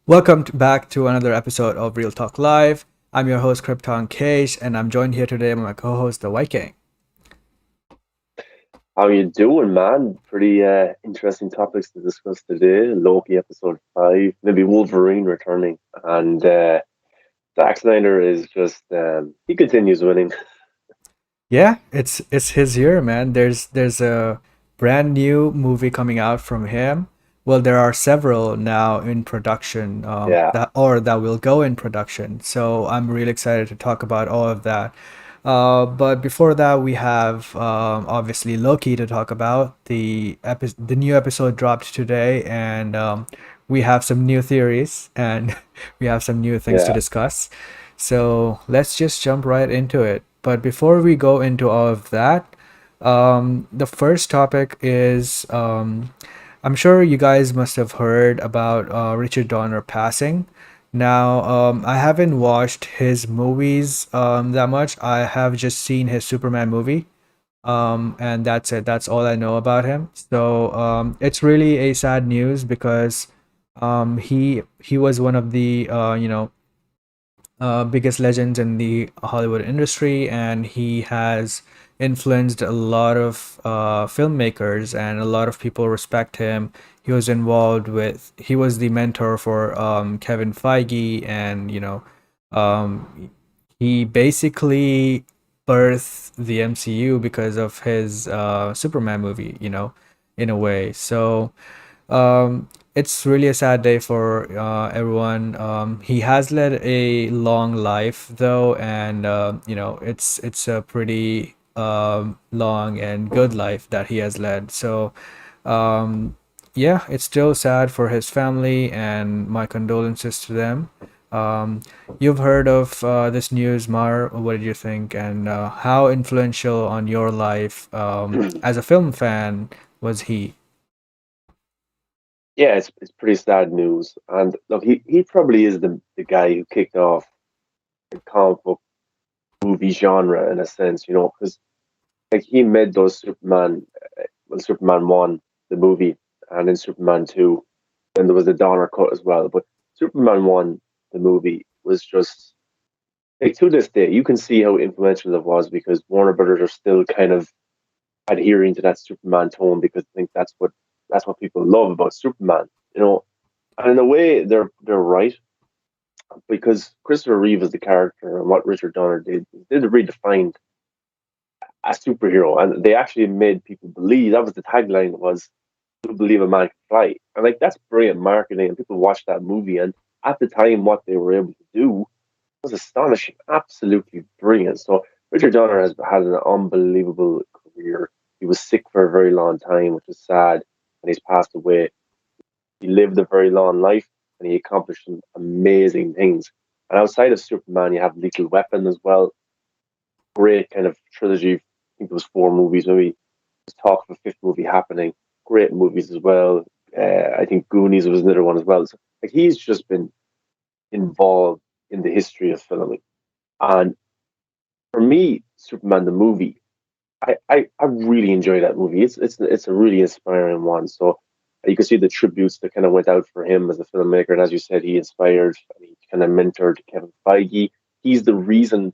Back to another episode of Real Talk Live. I'm your host Krypton Case, and I'm joined here today by my co-host the Viking. How you doing, man? Pretty interesting topics to discuss today. Loki episode 5, maybe Wolverine returning, and Zack Snyder is just he continues winning. Yeah, it's his year, man. There's a brand new movie coming out from him. Well, there are several now in production, Yeah, that will go in production. So I'm really excited to talk about all of that. But before that, we have obviously Loki to talk about. The new episode dropped today, and we have some new theories and we have some new things to yeah. discuss. So let's just jump right into it. But before we go into all of that, the first topic is I'm sure you guys must have heard about Richard Donner passing. Now, I haven't watched his movies that much. I have just seen his Superman movie, and that's it. That's all I know about him. So it's really a sad news because he was one of the biggest legends in the Hollywood industry, and he has influenced a lot of filmmakers, and a lot of people respect him. He was the mentor for Kevin Feige, and he basically birthed the MCU because of his Superman movie, in a way. So it's really a sad day for everyone. He has led a long life though, and it's a pretty long and good life that he has led. So um, yeah, it's still sad for his family, and my condolences to them. Um, you've heard of this news, Mar. What did you think, and how influential on your life as a film fan was he? Yeah, it's pretty sad news. And look, he probably is the guy who kicked off the comic book movie genre in a sense, because like he made those Superman 1, the movie, and then Superman 2. Then there was the Donner cut as well. But Superman 1, the movie, was just like to this day, you can see how influential it was because Warner Brothers are still kind of adhering to that Superman tone because I think that's what people love about Superman, you know. And in a way, they're right because Christopher Reeve is the character, and what Richard Donner did redefine a superhero, and they actually made people believe that was the tagline was "To believe a man can fly," and like that's brilliant marketing, and people watched that movie, and at the time, what they were able to do was astonishing, absolutely brilliant. So Richard Donner has had an unbelievable career. He was sick for a very long time, which is sad, and he's passed away. He lived a very long life, and he accomplished some amazing things. And outside of Superman, you have Lethal Weapon as well. Great kind of trilogy. I think there was 4 movies. Maybe there's talk of a fifth movie happening. Great movies as well. I think Goonies was another one as well. So, like he's just been involved in the history of filming. And for me, Superman the movie, I really enjoy that movie. It's a really inspiring one. So you can see the tributes that kind of went out for him as a filmmaker. And as you said, he inspired and he kind of mentored Kevin Feige. He's the reason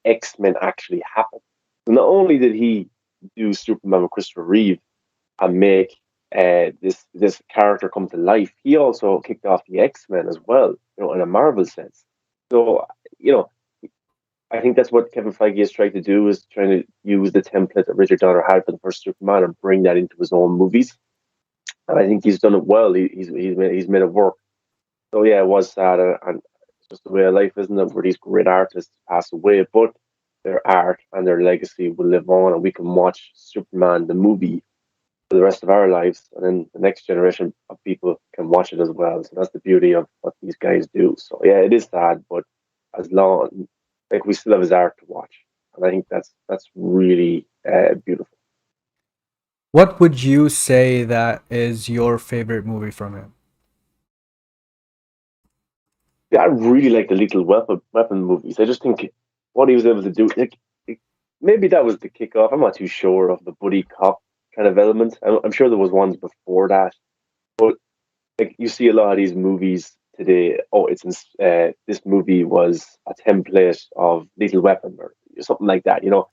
X-Men actually happened. So not only did he do Superman with Christopher Reeve and make this character come to life, he also kicked off the X-Men as well, in a Marvel sense. So, you know, I think that's what Kevin Feige is trying to do is trying to use the template that Richard Donner had for the first Superman and bring that into his own movies. And I think he's done it well. He's made it work. So yeah, it was sad, and it's just the way of life, isn't it? Where these great artists pass away, but their art and their legacy will live on, and we can watch Superman the movie for the rest of our lives, and then the next generation of people can watch it as well. So that's the beauty of what these guys do. So yeah, it is sad, but as long like we still have his art to watch, and I think that's really beautiful. What would you say that is your favorite movie from him? Yeah, I really like the Lethal Weapon movies. I just think what he was able to do, maybe that was the kickoff. I'm not too sure of the buddy cop kind of element. I'm sure there was ones before that, but like you see a lot of these movies today, oh, this movie was a template of Lethal Weapon or something like that, you know.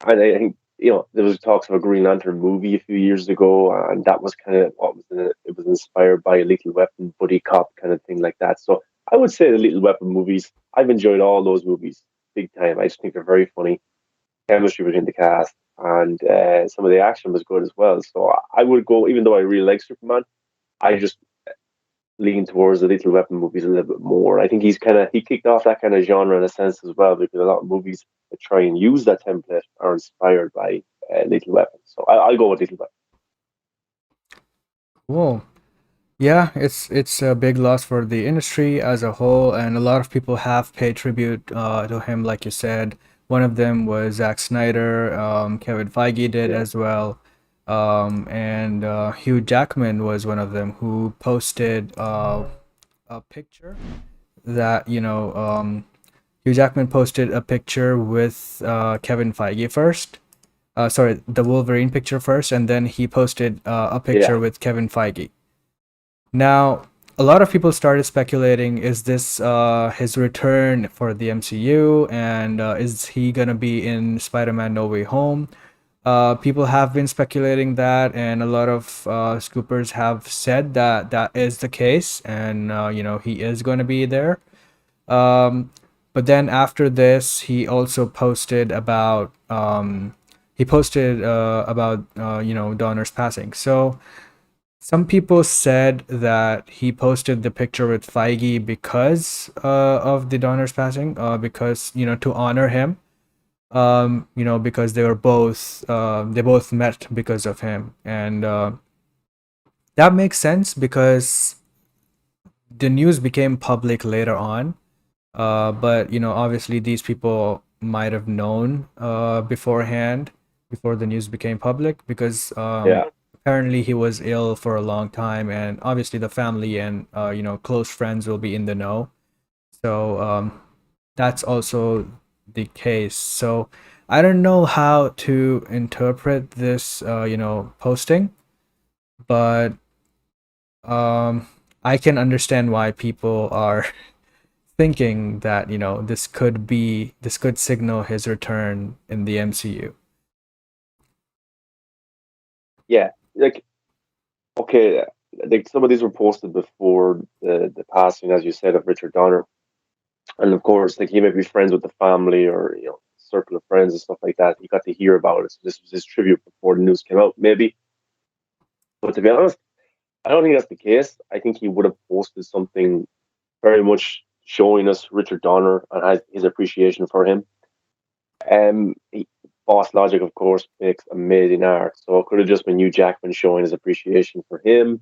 And I think, you know, there was talks of a Green Lantern movie a few years ago, and that was kind of what was in it. It was inspired by a Lethal Weapon buddy cop kind of thing like that. So I would say the Lethal Weapon movies, I've enjoyed all those movies big time. I just think they're very funny, chemistry between the cast, and some of the action was good as well. So I would go, even though I really like Superman, I just lean towards the Lethal Weapon movies a little bit more. I think he kicked off that kind of genre in a sense as well, because a lot of movies that try and use that template are inspired by Lethal Weapon. So I'll go with Lethal Weapon. Cool. Yeah, it's a big loss for the industry as a whole, and a lot of people have paid tribute to him, like you said. One of them was Zack Snyder, Kevin Feige did Yeah, as well, and Hugh Jackman was one of them who posted a picture that, Hugh Jackman posted a picture with Kevin Feige first. Sorry, the Wolverine picture first, and then he posted a yeah, picture with Kevin Feige. Now, a lot of people started speculating, is this his return for the MCU, and is he gonna be in Spider-Man No Way Home? People have been speculating that, and a lot of scoopers have said that that is the case, and he is going to be there. Um, but then after this, he posted about Donner's passing. So some people said that he posted the picture with Feige because of the Donner's passing, because to honor him, because they both met because of him, and that makes sense because the news became public later on. But obviously these people might have known beforehand, before the news became public, because yeah, apparently he was ill for a long time, and obviously the family and close friends will be in the know. So that's also the case. So I don't know how to interpret this, posting, but um, I can understand why people are thinking that this could signal his return in the MCU. yeah. Like, okay, like some of these were posted before the passing, as you said, of Richard Donner, and of course, like he may be friends with the family or circle of friends and stuff like that. He got to hear about it. So this was his tribute before the news came out, maybe. But to be honest, I don't think that's the case. I think he would have posted something very much showing us Richard Donner and his appreciation for him. He, Boss Logic, of course, makes amazing art, so it could have just been Hugh Jackman showing his appreciation for him.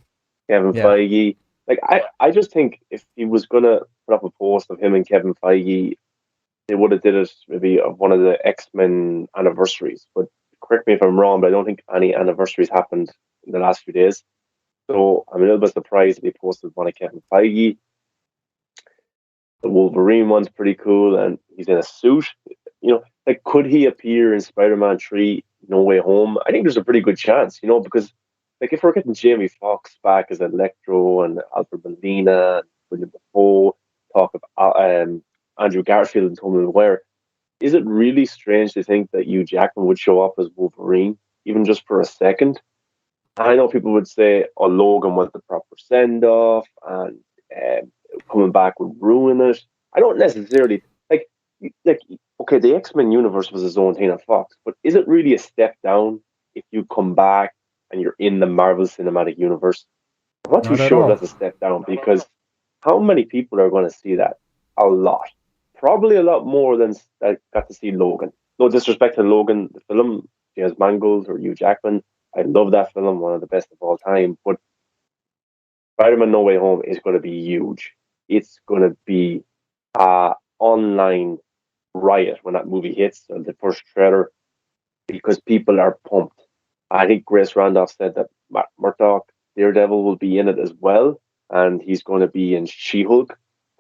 Kevin Yeah, Feige, like I just think if he was gonna put up a post of him and Kevin Feige, they would have did it maybe of one of the X-Men anniversaries. But correct me if I'm wrong, but I don't think any anniversaries happened in the last few days. So I'm a little bit surprised they posted one of Kevin Feige. The Wolverine one's pretty cool, and he's in a suit. Like could he appear in Spider-Man 3 No Way Home? I think there's a pretty good chance, because like if we're getting Jamie Foxx back as Electro and Alfred Molina, William Dafoe, talk of Andrew Garfield and Tobey Maguire, is it really strange to think that Hugh Jackman would show up as Wolverine, even just for a second? I know people would say, "Oh, Logan was the proper send off, and coming back would ruin it." I don't necessarily like like okay, the X-Men universe was his own thing on Fox, but is it really a step down if you come back and you're in the Marvel Cinematic Universe? I'm not too not at sure all. that's a step down because how many people are going to see that? A lot, probably a lot more than that got to see Logan. No disrespect to Logan, the film, James Mangold or Hugh Jackman. I love that film, one of the best of all time. But Spider-Man No Way Home is going to be huge. It's going to be a online riot when that movie hits the first trailer because people are pumped. I think Grace Randolph said that Murdoch Daredevil will be in it as well, and he's going to be in She-Hulk.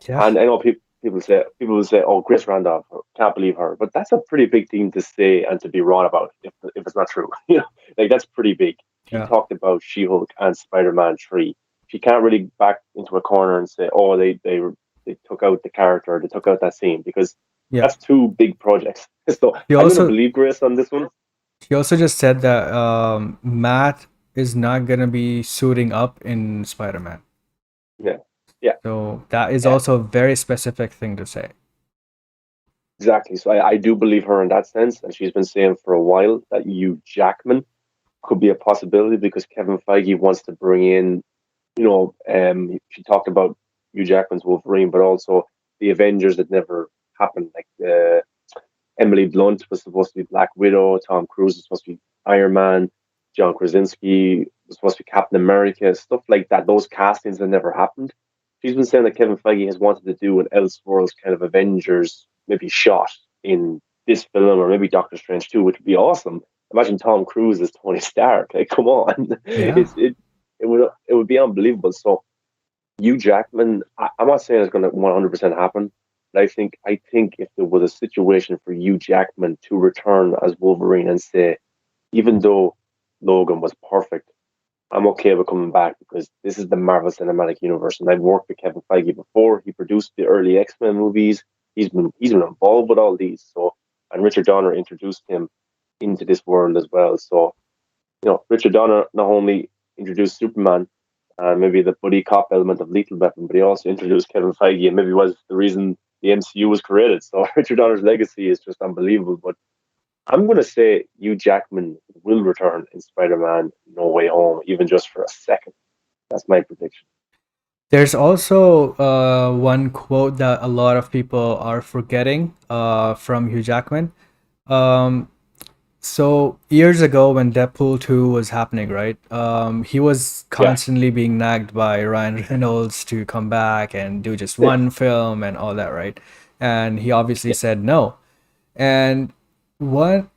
Yeah, And I know people will say, "Oh, Grace Randolph, can't believe her," but that's a pretty big thing to say and to be wrong about if it's not true. Like that's pretty big. She yeah, talked about She-Hulk and Spider-Man 3. she can't really back into a corner and say, "Oh, they took out the character, they took out that scene," because Yeah. that's two big projects. So He I'm gonna also believe Grace on this one. he also just said that Matt is not gonna be suiting up in Spider-Man. Yeah, yeah, So that is yeah, also a very specific thing to say. exactly. So I do believe her in that sense, and she's been saying for a while that Hugh Jackman could be a possibility because Kevin Feige wants to bring in, she talked about Hugh Jackman's Wolverine, but also the Avengers that never happened. Like Emily Blunt was supposed to be Black Widow, Tom Cruise was supposed to be Iron Man, John Krasinski was supposed to be Captain America, stuff like that. Those castings that never happened. She's been saying that Kevin Feige has wanted to do an Elseworlds kind of Avengers maybe shot in this film or maybe Doctor Strange 2, which would be awesome. Imagine Tom Cruise as Tony Stark. Like, come on, Yeah. it would be unbelievable. So Hugh Jackman, I'm not saying it's going to 100% happen, but I think if there was a situation for Hugh Jackman to return as Wolverine and say, even though Logan was perfect, I'm okay with coming back because this is the Marvel Cinematic Universe, and I've worked with Kevin Feige before. He produced the early X-Men movies. He's been involved with all these. So, and Richard Donner introduced him into this world as well. So, Richard Donner not only introduced Superman and maybe the buddy cop element of Lethal Weapon, but he also introduced Kevin Feige and maybe was the reason the MCU was created. So Richard Donner's legacy is just unbelievable. But I'm going to say Hugh Jackman will return in Spider-Man No Way Home, even just for a second. That's my prediction. There's also one quote that a lot of people are forgetting from Hugh Jackman. Um, So years ago, when Deadpool 2 was happening, right? He was Yeah, constantly being nagged by Ryan Reynolds to come back and do just yeah, one film and all that, right? And he obviously yeah, said no. And what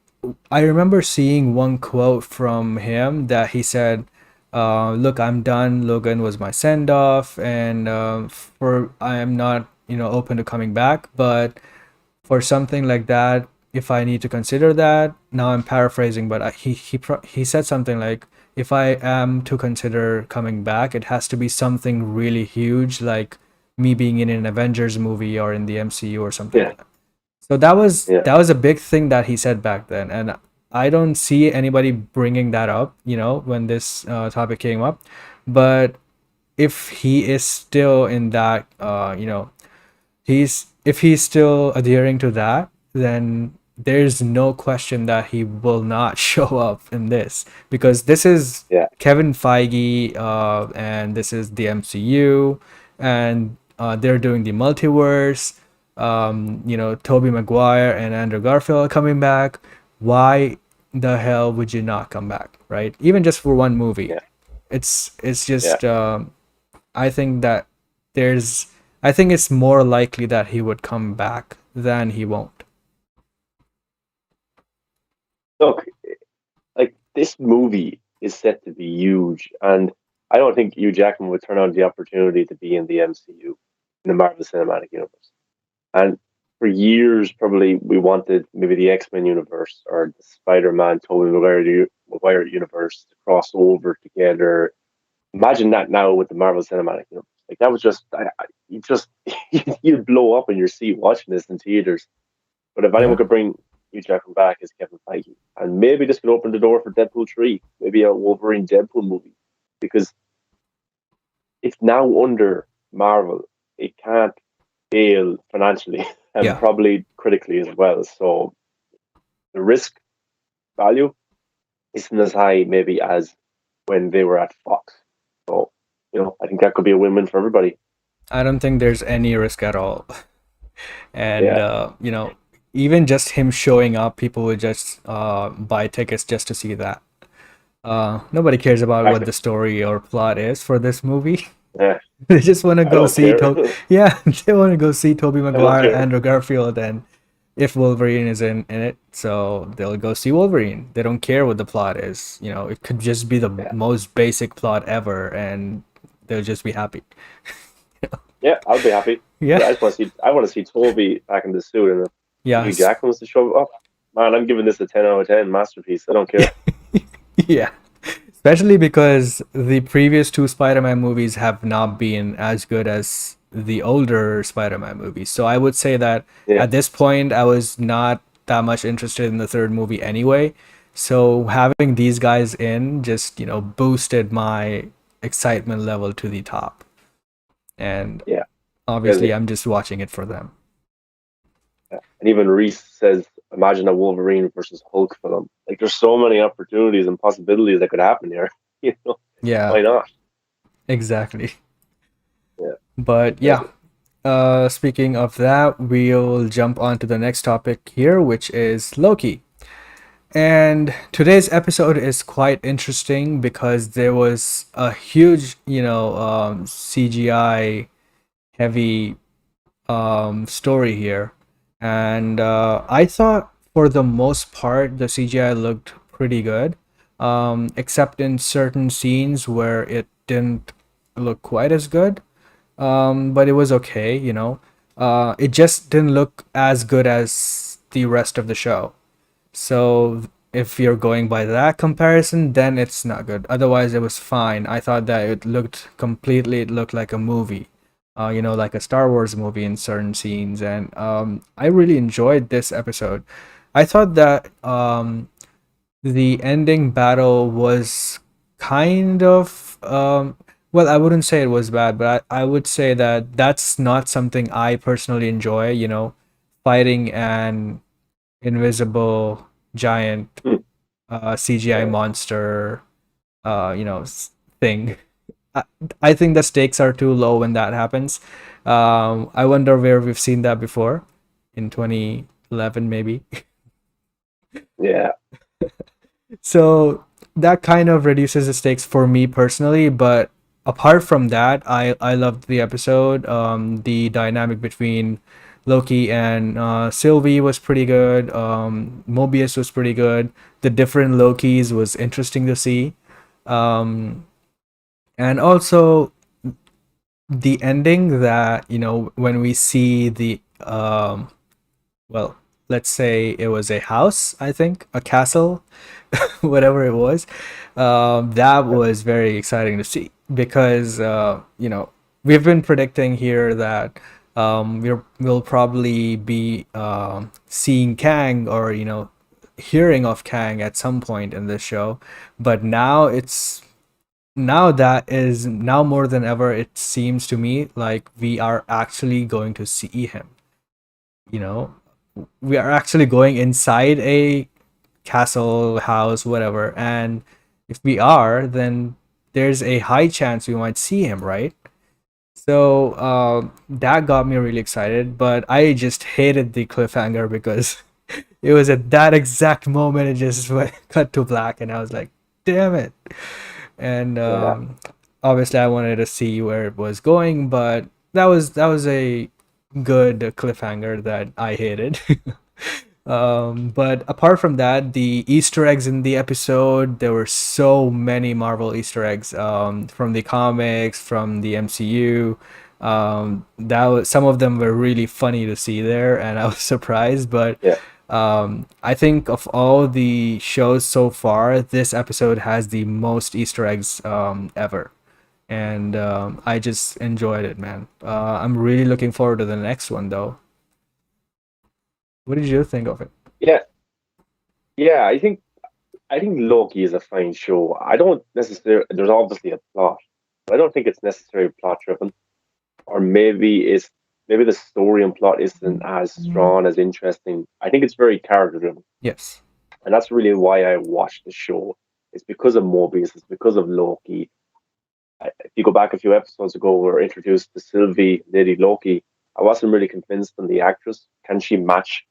I remember seeing one quote from him that he said, "Look, I'm done. Logan was my send off, and for I am not, open to coming back, but." For something like that, if I need to consider that, now I'm paraphrasing, but he said something like, if I am to consider coming back, it has to be something really huge, like me being in an Avengers movie or in the MCU or something yeah, like that. So that was yeah, that was a big thing that he said back then, and I don't see anybody bringing that up, when this topic came up. But if he is still in that, he's if he's still adhering to that, then there's no question that he will not show up in this because this is yeah, Kevin Feige, and this is the MCU, and they're doing the multiverse. Tobey Maguire and Andrew Garfield are coming back. Why the hell would you not come back, right? Even just for one movie. yeah, It's yeah. just I think that there's I think it's more likely that he would come back than he won't. Look, like this movie is set to be huge, and I don't think Hugh Jackman would turn on the opportunity to be in the MCU, in the Marvel Cinematic Universe. And for years, probably we wanted maybe the X-Men universe or the Spider-Man, Tobey Maguire universe to cross over together. Imagine that now with the Marvel Cinematic Universe. Like that was just, you just you'd blow up in your seat watching this in theaters. But if anyone Yeah. could bring Hugh Jackman back, it's Kevin Feige, and maybe this could open the door for Deadpool 3, maybe a Wolverine Deadpool movie, because it's now under Marvel. It can't fail financially and Yeah. probably critically as well. So the risk value isn't as high maybe as when they were at Fox. So, I think that could be a win-win for everybody. I don't think there's any risk at all. And Yeah, even just him showing up, people would just buy tickets just to see that. Nobody cares about what exactly. the story or plot is for this movie. Yeah, They just want to I go don't see care. yeah, they want to go see Tobey I don't Maguire, care. Andrew Garfield, and if Wolverine is in it, so they'll go see Wolverine. They don't care what the plot is. It could just be the Yeah, most basic plot ever, and they'll just be happy. yeah, I'll be happy. Yeah, I just want to see. I want to see Toby back in the suit, and if yeah, Hugh Jackman wants to show up, man, I'm giving this a 10 out of 10 masterpiece. I don't care. yeah. especially because the previous two Spider-Man movies have not been as good as the older Spider-Man movies. So I would say that Yeah, at this point, I was not that much interested in the third movie anyway. So having these guys in just, boosted my excitement level to the top. And yeah. obviously, Because I'm just watching it for them. and even Reese says, imagine a Wolverine versus Hulk film. Like, there's so many opportunities and possibilities that could happen here. You know, Yeah, why not? exactly. Yeah, But yeah, deadly. speaking of that, we'll jump on to the next topic here, which is Loki. And today's episode is quite interesting because there was a huge, CGI heavy story here. And I thought for the most part, the CGI looked pretty good, except in certain scenes where it didn't look quite as good. But it was okay. It just didn't look as good as the rest of the show. So if you're going by that comparison, then it's not good. Otherwise, it was fine. I thought that it looked like a movie, like a Star Wars movie in certain scenes. And I really enjoyed this episode. I thought that the ending battle was kind of, well, I wouldn't say it was bad, but I would say that that's not something I personally enjoy, fighting an invisible giant Hmm. CGI Yeah, monster, thing. I, I think the stakes are too low when that happens. I wonder where we've seen that before, in 2011 maybe. yeah, So that kind of reduces the stakes for me personally, but apart from that, I loved the episode. The dynamic between Loki and Sylvie was pretty good. Mobius was pretty good. The different Lokis was interesting to see. Um, and also the ending that, when we see the well, let's say it was a house, I think, a castle, whatever it was. That was very exciting to see because, we've been predicting here that we'll probably be seeing Kang or, hearing of Kang at some point in this show. But now more than ever, it seems to me like we are actually going to see him. You know, we are actually going inside a castle, house, whatever. And if we are, then there's a high chance we might see him, right? So that got me really excited, but I just hated the cliffhanger because it was at that exact moment it just went, cut to black, and I was like, "Damn it!" And yeah, obviously, I wanted to see where it was going, but that was a good cliffhanger that I hated. But apart from that, the Easter eggs in the episode, there were so many Marvel Easter eggs from the comics, from the MCU. Some of them were really funny to see there, and I was surprised. But yeah, I think of all the shows so far, this episode has the most Easter eggs ever, and I just enjoyed it, man. I'm really looking forward to the next one, though. What did you think of it? yeah, yeah. I think Loki is a fine show. I don't necessarily. There's obviously a plot, but I don't think it's necessarily plot driven. Or maybe the story and plot isn't as strong as interesting. I think it's very character driven, Yes. and that's really why I watched the show. It's because of Mobius. It's because of Loki. If you go back a few episodes ago, we were introduced to Sylvie, Lady Loki. I wasn't really convinced on the actress. Can she match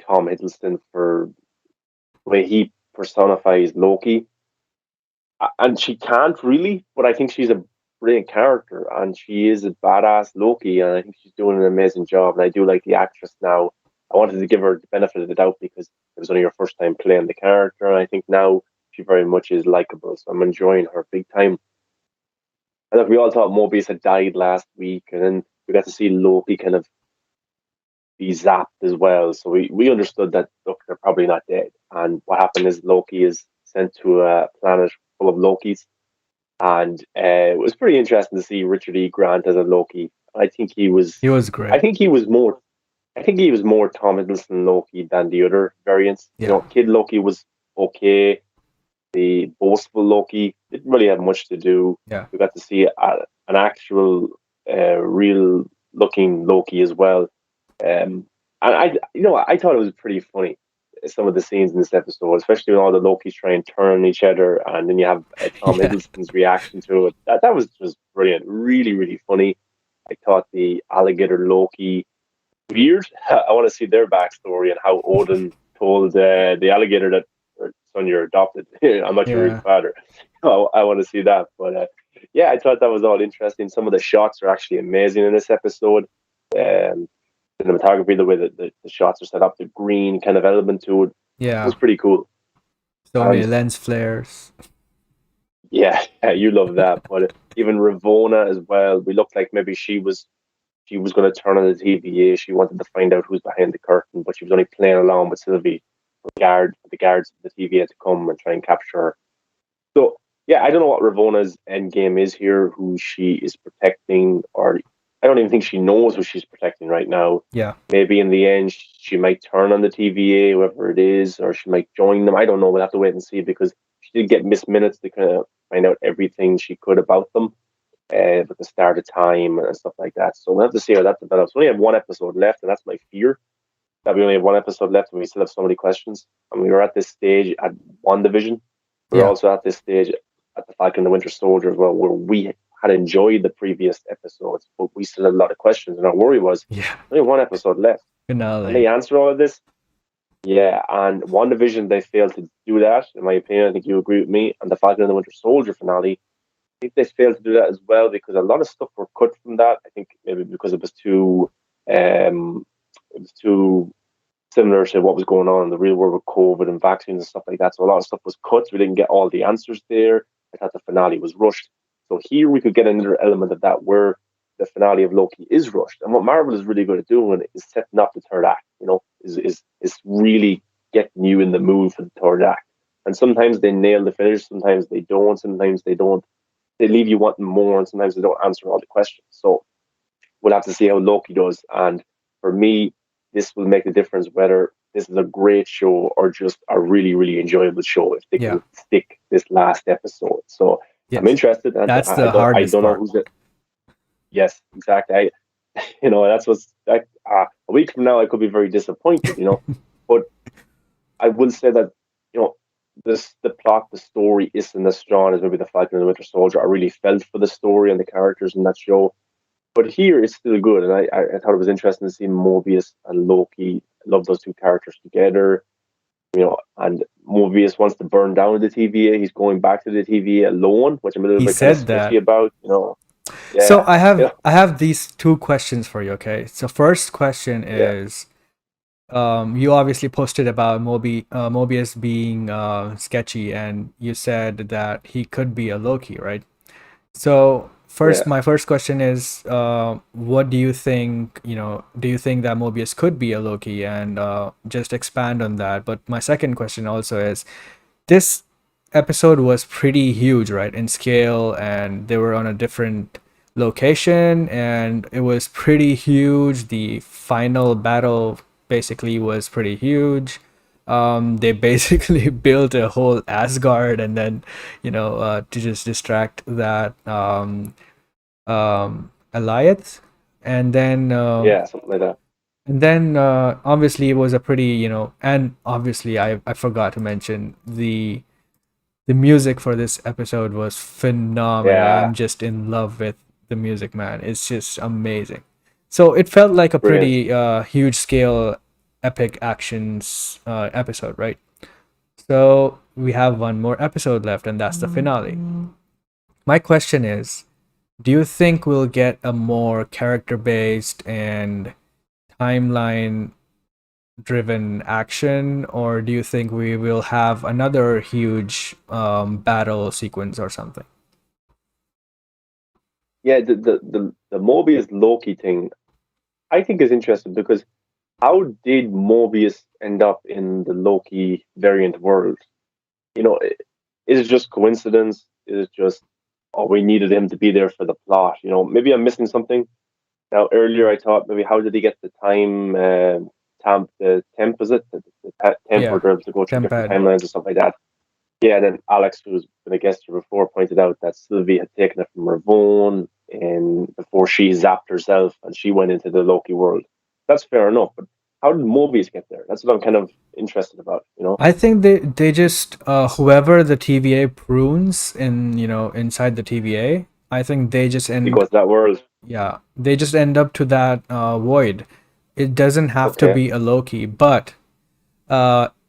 Tom Hiddleston for the way he personifies Loki? And she can't really, but I think she's a brilliant character and she is a badass Loki, and I think she's doing an amazing job. And I do like the actress now. I wanted to give her the benefit of the doubt because it was only her first time playing the character, and I think now she very much is likable. So I'm enjoying her big time. And look, we all thought Mobius had died last week, and then we got to see Loki kind of be zapped as well. So we understood that look, they're probably not dead. And what happened is Loki is sent to a planet full of Lokis, and it was pretty interesting to see Richard E. Grant as a Loki. I think he was, He was I great. think he was more, I think he was more Tom Hiddleston Loki than the other variants. You Yeah. know, Kid Loki was okay. The boastful Loki didn't really have much to do. Yeah. We got to see an actual, real looking Loki as well. And I thought it was pretty funny. Some of the scenes in this episode, especially when all the Lokis try and turn on each other, and then you have Tom Yeah. Hiddleston's reaction to it. That was just brilliant. Really, really funny. I thought the alligator Loki weird. I want to see their backstory and how Odin told the alligator that, son, you're adopted. I'm not your real Yeah. father. I want to see that. But yeah, I thought that was all interesting. Some of the shots are actually amazing in this episode. Um, Cinematography, the way that the shots are set up, the green kind of element to it Yeah. was pretty cool. So many And lens flares. yeah, you love that. But even Ravona as well, we looked like maybe she was going to turn on the TVA. She wanted to find out who's behind the curtain, but she was only playing along with Sylvie, the guards of the TVA to come and try and capture her. So yeah, I don't know what Ravona's end game is here, who she is protecting, or I don't even think she knows who she's protecting right now. Yeah. Maybe in the end she might turn on the TVA, whoever it is, or she might join them. I don't know. We'll have to wait and see because she did get Miss Minutes to kind of find out everything she could about them, with the start of time and stuff like that. So we'll have to see how that develops. We only have one episode left, and that's my fear that we only have one episode left, and we still have so many questions. And we were at this stage at WandaVision. We're Yeah. also at this stage at the Falcon and the Winter Soldier as well, where we had enjoyed the previous episodes, but we still had a lot of questions. And our worry was Yeah. only one episode left. Can they Finale. answer all of this? Yeah, and WandaVision, they failed to do that, in my opinion. I think you agree with me. And the Falcon and the Winter Soldier finale, I think they failed to do that as well because a lot of stuff were cut from that. I think maybe because um, it was too similar to what was going on in the real world with COVID and vaccines and stuff like that. So a lot of stuff was cut. We didn't get all the answers there. I thought the finale was rushed. So here we could get another element of that where the finale of Loki is rushed. And what Marvel is really good at doing is setting up the third act, is really getting you in the mood for the third act. And sometimes they nail the finish, sometimes they don't, sometimes they don't. They leave you wanting more, and sometimes they don't answer all the questions. So we'll have to see how Loki does. And for me, this will make the difference whether this is a great show or just a really, really enjoyable show if they Yeah. can stick this last episode. So I'm Yes. interested, and That's I the don't I hardest don't know part. who's it. Yes, exactly. That's what's like a week from now I could be very disappointed, but I will say that you know the plot, the story isn't as strong as maybe the Falcon and the Winter Soldier. I really felt for the story and the characters in that show, but here it's still good, and I thought it was interesting to see Mobius and Loki. I love those two characters together, and Mobius wants to burn down the TVA. He's going back to the TVA alone, which I'm a little He bit kind of said sketchy that. about. So Yeah, I have yeah, I have these two questions for you, okay? So first question yeah, is you obviously posted about Mobius being sketchy, and you said that he could be a Loki, right? So first, yeah. my first question is, what do you think? Do you think that Mobius could be a Loki, and just expand on that? But my second question also is, this episode was pretty huge, right, in scale, and they were on a different location, and it was pretty huge. The final battle basically was pretty huge. They basically built a whole Asgard, and then, to just distract that Alliance, and then Yeah, something like that. obviously it was a pretty, and obviously I forgot to mention the music for this episode was phenomenal. I'm Yeah, just in love with the music, man. It's just amazing. So it felt like a brilliant. pretty huge scale epic actions episode, right? So we have one more episode left, and that's the finale. My question is, do you think we'll get a more character based and timeline driven action, or do you think we will have another huge battle sequence or something? Yeah, the Mobius Loki thing I think is interesting because how did Mobius end up in the Loki variant world? You know, is it just coincidence? Is it just, oh, we needed him to be there for the plot? Maybe I'm missing something. Now, earlier I thought maybe how did he get the time the temp, is it? The temp where Yeah, they're able to go through different Tempad. timelines or stuff like that. Yeah, and then Alex, who's been a guest here before, pointed out that Sylvie had taken it from Ravone and before she zapped herself and she went into the Loki world. That's fair enough, but how did Mobius get there? That's what I'm kind of interested about. I think they just whoever the TVA prunes inside the TVA, I think they just He end goes to that world. yeah, they just end up to that void. It doesn't have to Okay. be a Loki, but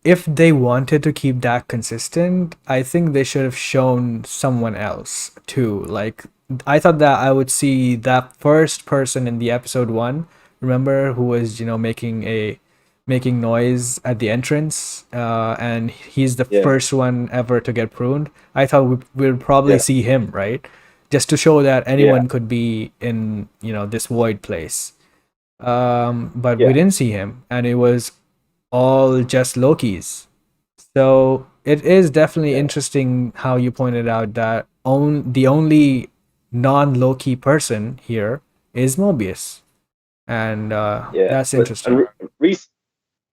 if they wanted to keep that consistent, I think they should have shown someone else too. Like I thought that I would see that first person in the episode one. Remember who was making noise at the entrance, and he's the Yeah. first one ever to get pruned. I thought we'd probably Yeah. see him, right? Just to show that Yeah. anyone could be in this void place. But we Yeah. didn't see him, and it was all just Lokis. So it is definitely Yeah. interesting how you pointed out that the only non-Loki person here is Mobius, and Yeah. that's But interesting.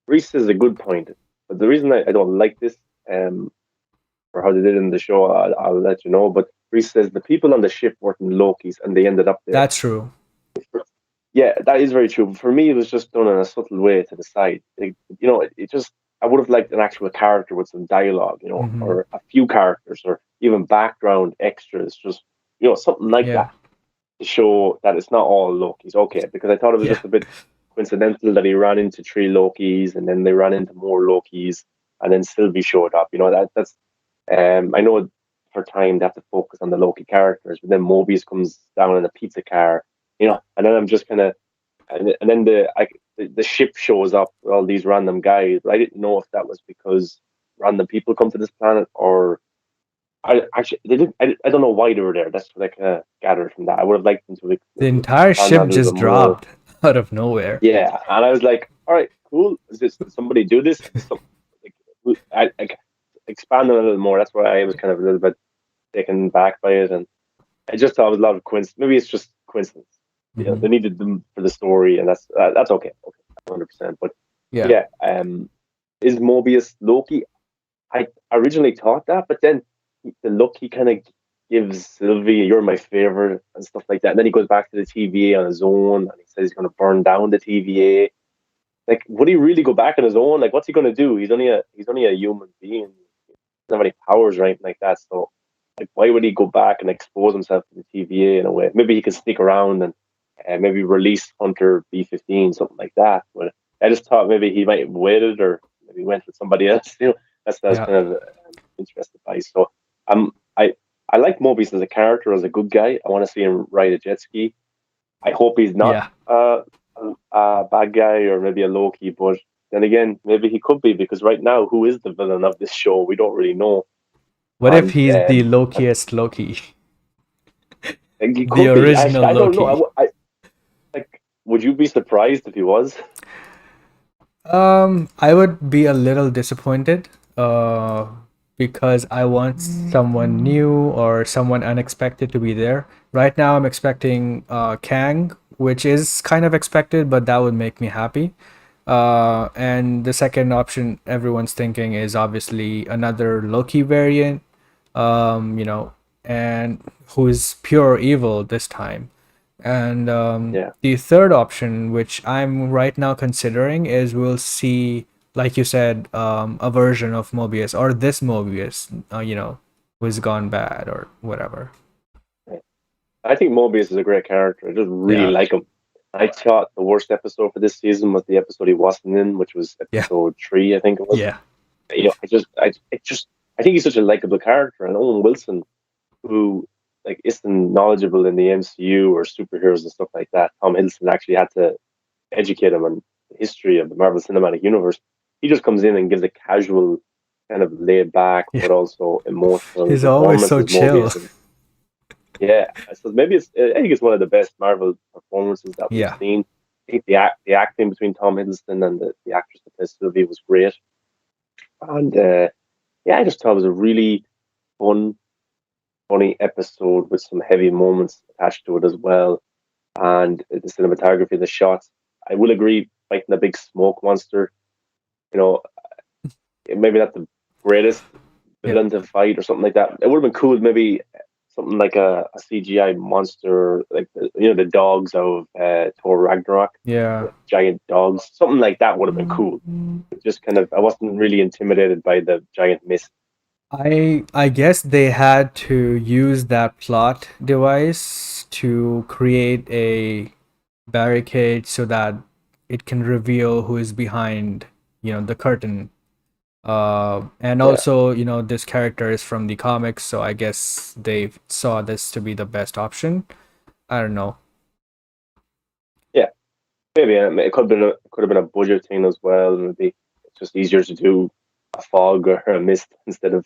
Reese is a good point. But the reason I don't like this, for how they did in the show, I'll let you know. But Reese says the people on the ship weren't Loki's and they ended up there. That's true. Yeah, that is very true. For me, it was just done in a subtle way to the side. It just, I would have liked an actual character with some dialogue, Hmm. or a few characters, or even background extras, just, something like Yeah, that to show that it's not all Loki's. Okay, because I thought it was yeah, just a bit coincidental that he ran into three Lokis and then they ran into more Lokis and then Sylvie showed up. I know for time they have to focus on the Loki characters, but then Mobius comes down in a pizza car, and then I'm just kind of, and then the ship shows up with all these random guys. But I didn't know if that was because random people come to this planet or I actually they didn't. I don't know why they were there. That's what I kind of gathered from that. I would have liked them to the maybe entire expand on ship it a little just bit more. dropped out of nowhere. Yeah, and I was like, all right, cool. Did somebody do this? Like, expand on it a little more. That's why I was kind of a little bit taken back by it, and I just thought it was a lot of coincidence. Maybe it's just coincidence. They Hmm. needed them for the story, and that's okay. Okay, 100%. But Yeah, yeah, is Mobius Loki? I originally thought that, but then the look he kind of gives Sylvie, "You're my favorite" and stuff like that. And then he goes back to the TVA on his own, and he says he's going to burn down the TVA. Like, would he really go back on his own? Like, what's he going to do? He's only a human being. He doesn't have any powers or anything like that. So, like, why would he go back and expose himself to the TVA in a way? Maybe he could sneak around and maybe release Hunter B-15, something like that. But I just thought maybe he might have waited or maybe went with somebody else. That's what I was yeah, kind of interested by. So um, I I like Mobius as a character, as a good guy. I want to see him ride a jet ski. I hope he's not yeah. a bad guy or maybe a Loki, but then again, maybe he could be because right now, who is the villain of this show? We don't really know. What if And he's the Lokiest Loki, he the could be. original Actually, I don't know. Loki? Like, would you be surprised if he was? I would be a little disappointed, uh, because I want someone new or someone unexpected to be there. Right now, I'm expecting Kang, which is kind of expected, but that would make me happy. And the second option everyone's thinking is obviously another Loki variant, um, you know, and who is pure evil this time. And Yeah. the third option, which I'm right now considering, is we'll see, like you said, a version of Mobius or this Mobius, who's gone bad or whatever. I think Mobius is a great character. I just really Yeah, like him. I thought the worst episode for this season was the episode he wasn't in, which was yeah, episode 3, I think it was. yeah, I think he's such a likable character, and Owen Wilson, who like isn't knowledgeable in the MCU or superheroes and stuff like that. Tom Hiddleston actually had to educate him on the history of the Marvel Cinematic Universe. He just comes in and gives a casual, kind of laid back yeah. but also emotional He's always performance so as chill. Mobius. And yeah, so maybe I think it's one of the best Marvel performances that we've Yeah, seen. I think the acting between Tom Hiddleston and the actress that plays Sylvie was great. And yeah, I just thought it was a really fun, funny episode with some heavy moments attached to it as well. And the cinematography, the shots. I will agree, fighting a big smoke monster, you know, maybe not the greatest Yep. villain to fight or something like that. It would have been cool, maybe something like a CGI monster, like the dogs of Thor Ragnarok, Yeah. the giant dogs, something like that would have been cool. Just kind of, I wasn't really intimidated by the giant mist. I guess they had to use that plot device to create a barricade so that it can reveal who is behind, the curtain. And Yeah, also, this character is from the comics, so I guess they saw this to be the best option. I don't know. yeah, maybe it could have been a budget thing as well. Maybe it's just easier to do a fog or a mist instead of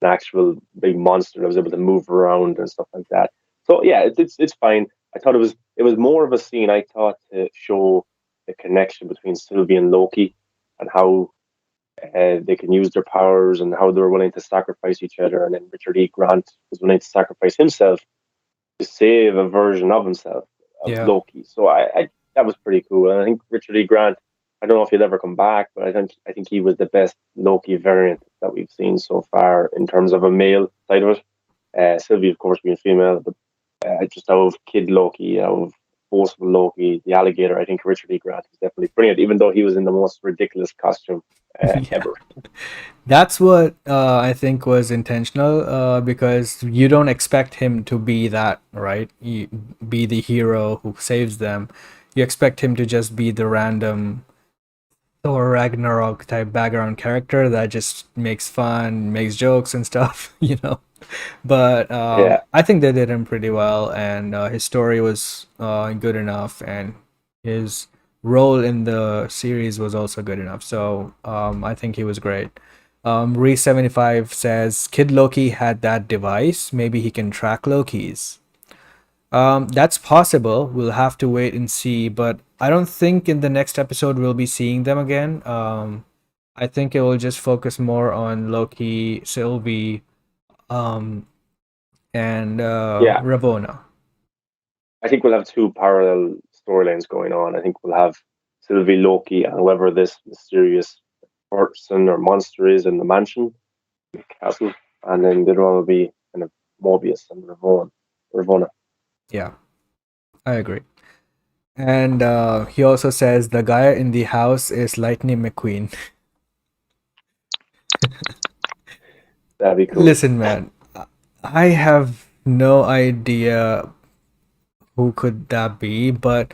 an actual big monster that was able to move around and stuff like that. So yeah, it's fine. I thought it was more of a scene I thought to show the connection between Sylvie and Loki and how they can use their powers and how they're willing to sacrifice each other. And then Richard E. Grant was willing to sacrifice himself to save a version of himself of Yeah. Loki. So I that was pretty cool. And I think Richard E. Grant. I don't know if he'll ever come back, but I think he was the best Loki variant that we've seen so far in terms of a male side of it. Sylvie, of course, being female, but just out of Kid Loki, out of forceful Loki, the alligator, I think Richard E. Grant is definitely brilliant, even though he was in the most ridiculous costume Yeah. ever. That's what I think was intentional, because you don't expect him to be that, right? Be the hero who saves them. You expect him to just be the random Thor Ragnarok type background character that just makes fun, makes jokes and stuff, But Yeah, I think they did him pretty well, and his story was good enough, and his role in the series was also good enough. So I think he was great. Re75 says Kid Loki had that device. Maybe he can track Lokis. That's possible. We'll have to wait and see, but I don't think in the next episode we'll be seeing them again. I think it will just focus more on Loki, Sylvie, um, and yeah. Ravonna. I think we'll have two parallel storylines going on. I think we'll have Sylvie, Loki, and whoever this mysterious person or monster is in the mansion, the castle, and then the other one will be kind of Mobius and Ravonna. Yeah, I agree. And he also says the guy in the house is Lightning McQueen. That'd be cool. Listen, man, I have no idea who could that be, but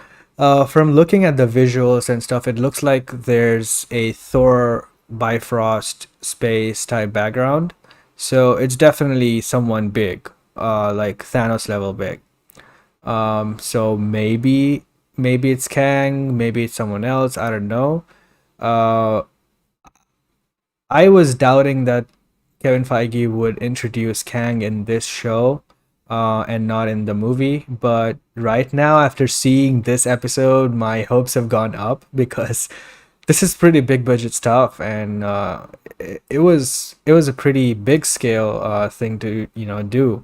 from looking at the visuals and stuff, it looks like there's a Thor Bifrost space type background. So it's definitely someone big, like Thanos level big. So maybe it's Kang, maybe it's someone else. I don't know. Uh, I was doubting that Kevin Feige would introduce Kang in this show, and not in the movie. But right now, after seeing this episode, my hopes have gone up because this is pretty big budget stuff, and it was a pretty big scale thing to do.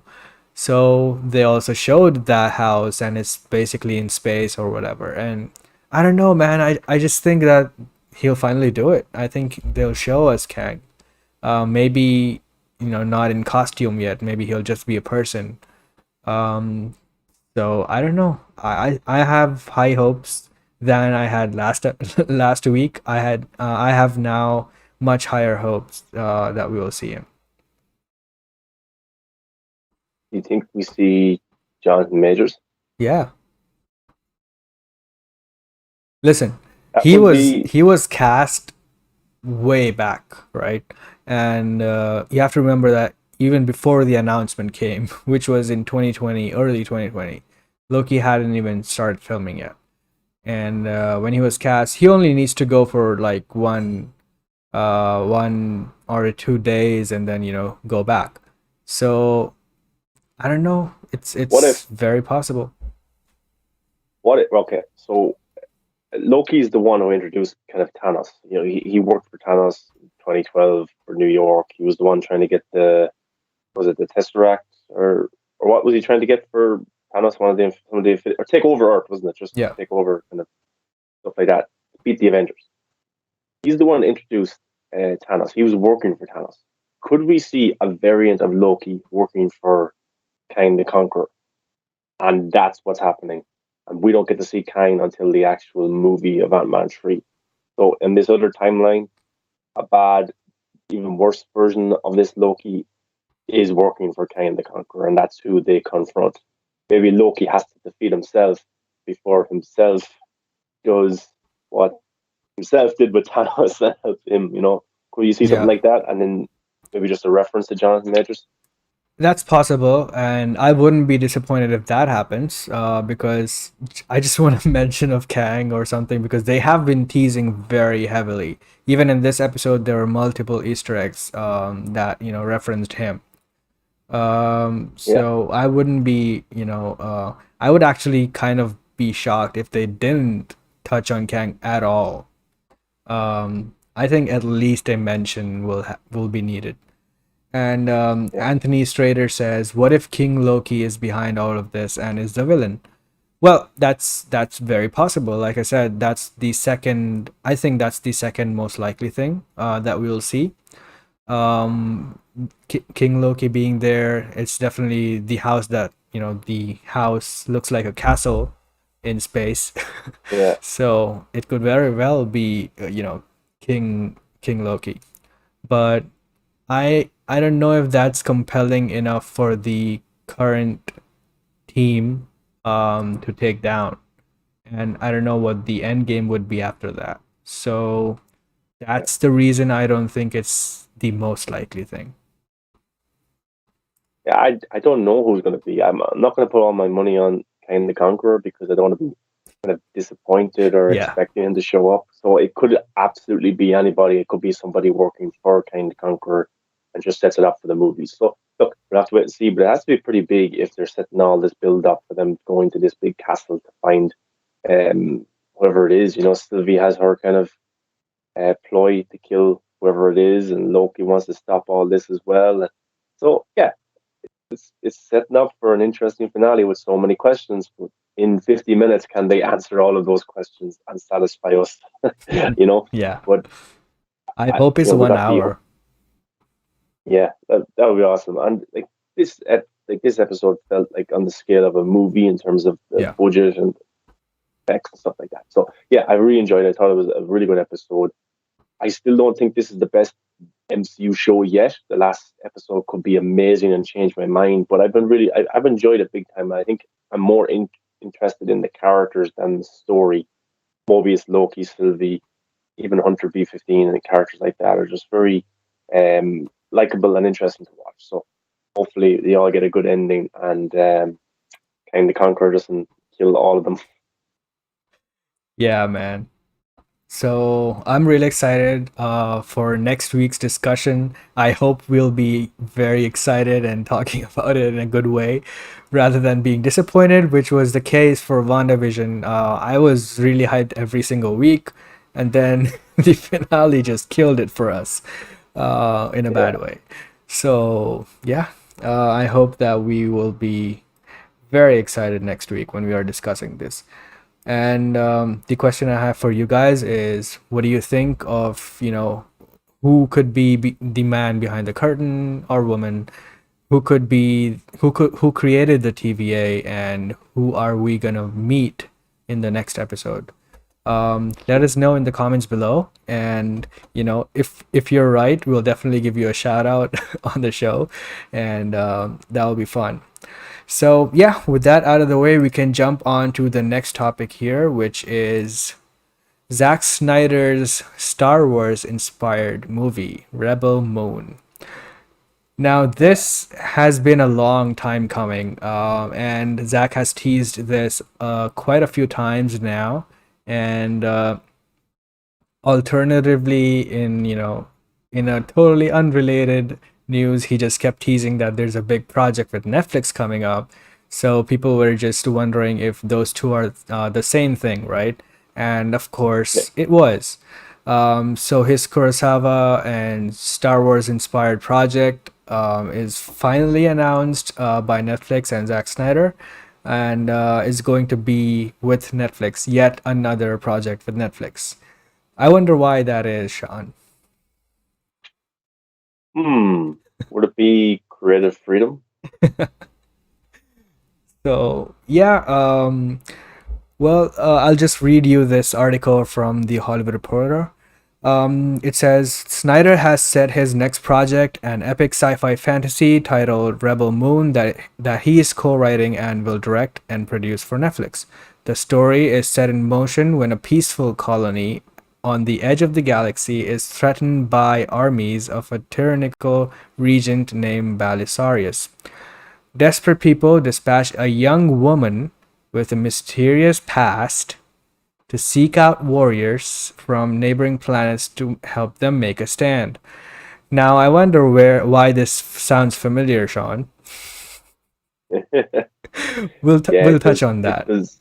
So they also showed that house, and it's basically in space or whatever. And I don't know, man. I just think that he'll finally do it. I think they'll show us Kang. Maybe not in costume yet. Maybe he'll just be a person. Um, so I don't know. I have high hopes than I had last last week. I have now much higher hopes that we will see him. Do you think we see Jonathan Majors? Yeah. Listen, That he would was be. he was cast way back, right? And you have to remember that even before the announcement came, which was in 2020, early 2020, Loki hadn't even started filming yet. And when he was cast, he only needs to go for like one or 2 days, and then go back. So I don't know. It's What it's if? very possible. What if? Okay, so Loki is the one who introduced kind of Thanos. He worked for Thanos in 2012 for New York. He was the one trying to get the was it the Tesseract or what was he trying to get for Thanos? One of the or take over Earth, wasn't it? Just Yeah. take over kind of stuff like that. Beat the Avengers. He's the one that introduced Thanos. He was working for Thanos. Could we see a variant of Loki working for Kang the Conqueror? And that's what's happening. And we don't get to see Kang until the actual movie of Ant-Man 3. So in this other timeline, a bad, even worse version of this Loki is working for Kang the Conqueror, and that's who they confront. Maybe Loki has to defeat himself before himself does what himself did with Thanos and help him, you know. Could you see something Yeah. like that? And then maybe just a reference to Jonathan Majors? That's possible, and I wouldn't be disappointed if that happens. Because I just want to mention of Kang or something because they have been teasing very heavily. Even in this episode, there were multiple Easter eggs that referenced him. Yeah, So I wouldn't be, I would actually kind of be shocked if they didn't touch on Kang at all. I think at least a mention will be needed. And yeah, Anthony Strader says, "What if King Loki is behind all of this and is the villain?" Well, that's very possible. Like I said, that's the second. I think that's the second most likely thing that we'll see. Um, King Loki being there, it's definitely the house that the house looks like a castle in space. yeah. So it could very well be King Loki, but I don't know if that's compelling enough for the current team to take down. And I don't know what the end game would be after that. So Yeah. that's the reason I don't think it's the most likely thing. Yeah, I don't know who's going to be. I'm not going to put all my money on Kang the Conqueror because I don't want to be kind of disappointed or Yeah. expecting him to show up. So it could absolutely be anybody. It could be somebody working for Kang the Conqueror and just sets it up for the movie. So look, we'll have to wait and see. But it has to be pretty big if they're setting all this build up for them going to this big castle to find whoever it is. You know, Sylvie has her kind of ploy to kill whoever it is, and Loki wants to stop all this as well. So yeah, it's setting up for an interesting finale with so many questions. But in 50 minutes, can they answer all of those questions and satisfy us? you know, Yeah. but I hope it's would one that be? hour. Yeah, that would be awesome. And like this episode felt like on the scale of a movie in terms of the Yeah. budget and effects and stuff like that. So yeah, I really enjoyed it. I thought it was a really good episode. I still don't think this is the best MCU show yet. The last episode could be amazing and change my mind, but I've enjoyed it big time. I think I'm more interested in the characters than the story. Mobius, Loki, Sylvie, even Hunter B-15 and characters like that are just very likable and interesting to watch. So hopefully they all get a good ending and kind of conquer us and kill all of them. Yeah, man. So I'm really excited for next week's discussion. I hope we'll be very excited and talking about it in a good way rather than being disappointed, which was the case for WandaVision. I was really hyped every single week, and then the finale just killed it for us in a Yeah, bad way. So, yeah, I hope that we will be very excited next week when we are discussing this. And the question I have for you guys is, what do you think of, who could be the man behind the curtain or woman? Who created the TVA, and who are we gonna meet in the next episode? Let us know in the comments below, and if you're right, we'll definitely give you a shout out on the show, and that'll be fun. So, yeah, with that out of the way, we can jump on to the next topic here, which is Zack Snyder's Star Wars inspired movie, Rebel Moon. Now, yeah, this has been a long time coming, and Zack has teased this quite a few times now. And alternatively, in a totally unrelated news, he just kept teasing that there's a big project with Netflix coming up. So people were just wondering if those two are the same thing, right? And of yeah, course, it was. So his Kurosawa and Star Wars inspired project is finally announced by Netflix and Zack Snyder, and is going to be with Netflix, yet another project with Netflix. I wonder why that is, Sean. Hmm. Would it be creative freedom? So yeah, well, I'll just read you this article from the Hollywood Reporter. It says Snyder has set his next project, an epic sci-fi fantasy titled Rebel Moon, that he is co-writing and will direct and produce for Netflix. The story is set in motion when a peaceful colony on the edge of the galaxy is threatened by armies of a tyrannical regent named Belisarius. Desperate people dispatch a young woman with a mysterious past to seek out warriors from neighboring planets to help them make a stand. Now, I wonder why this sounds familiar, Sean. Yeah, We'll touch because on it that. does.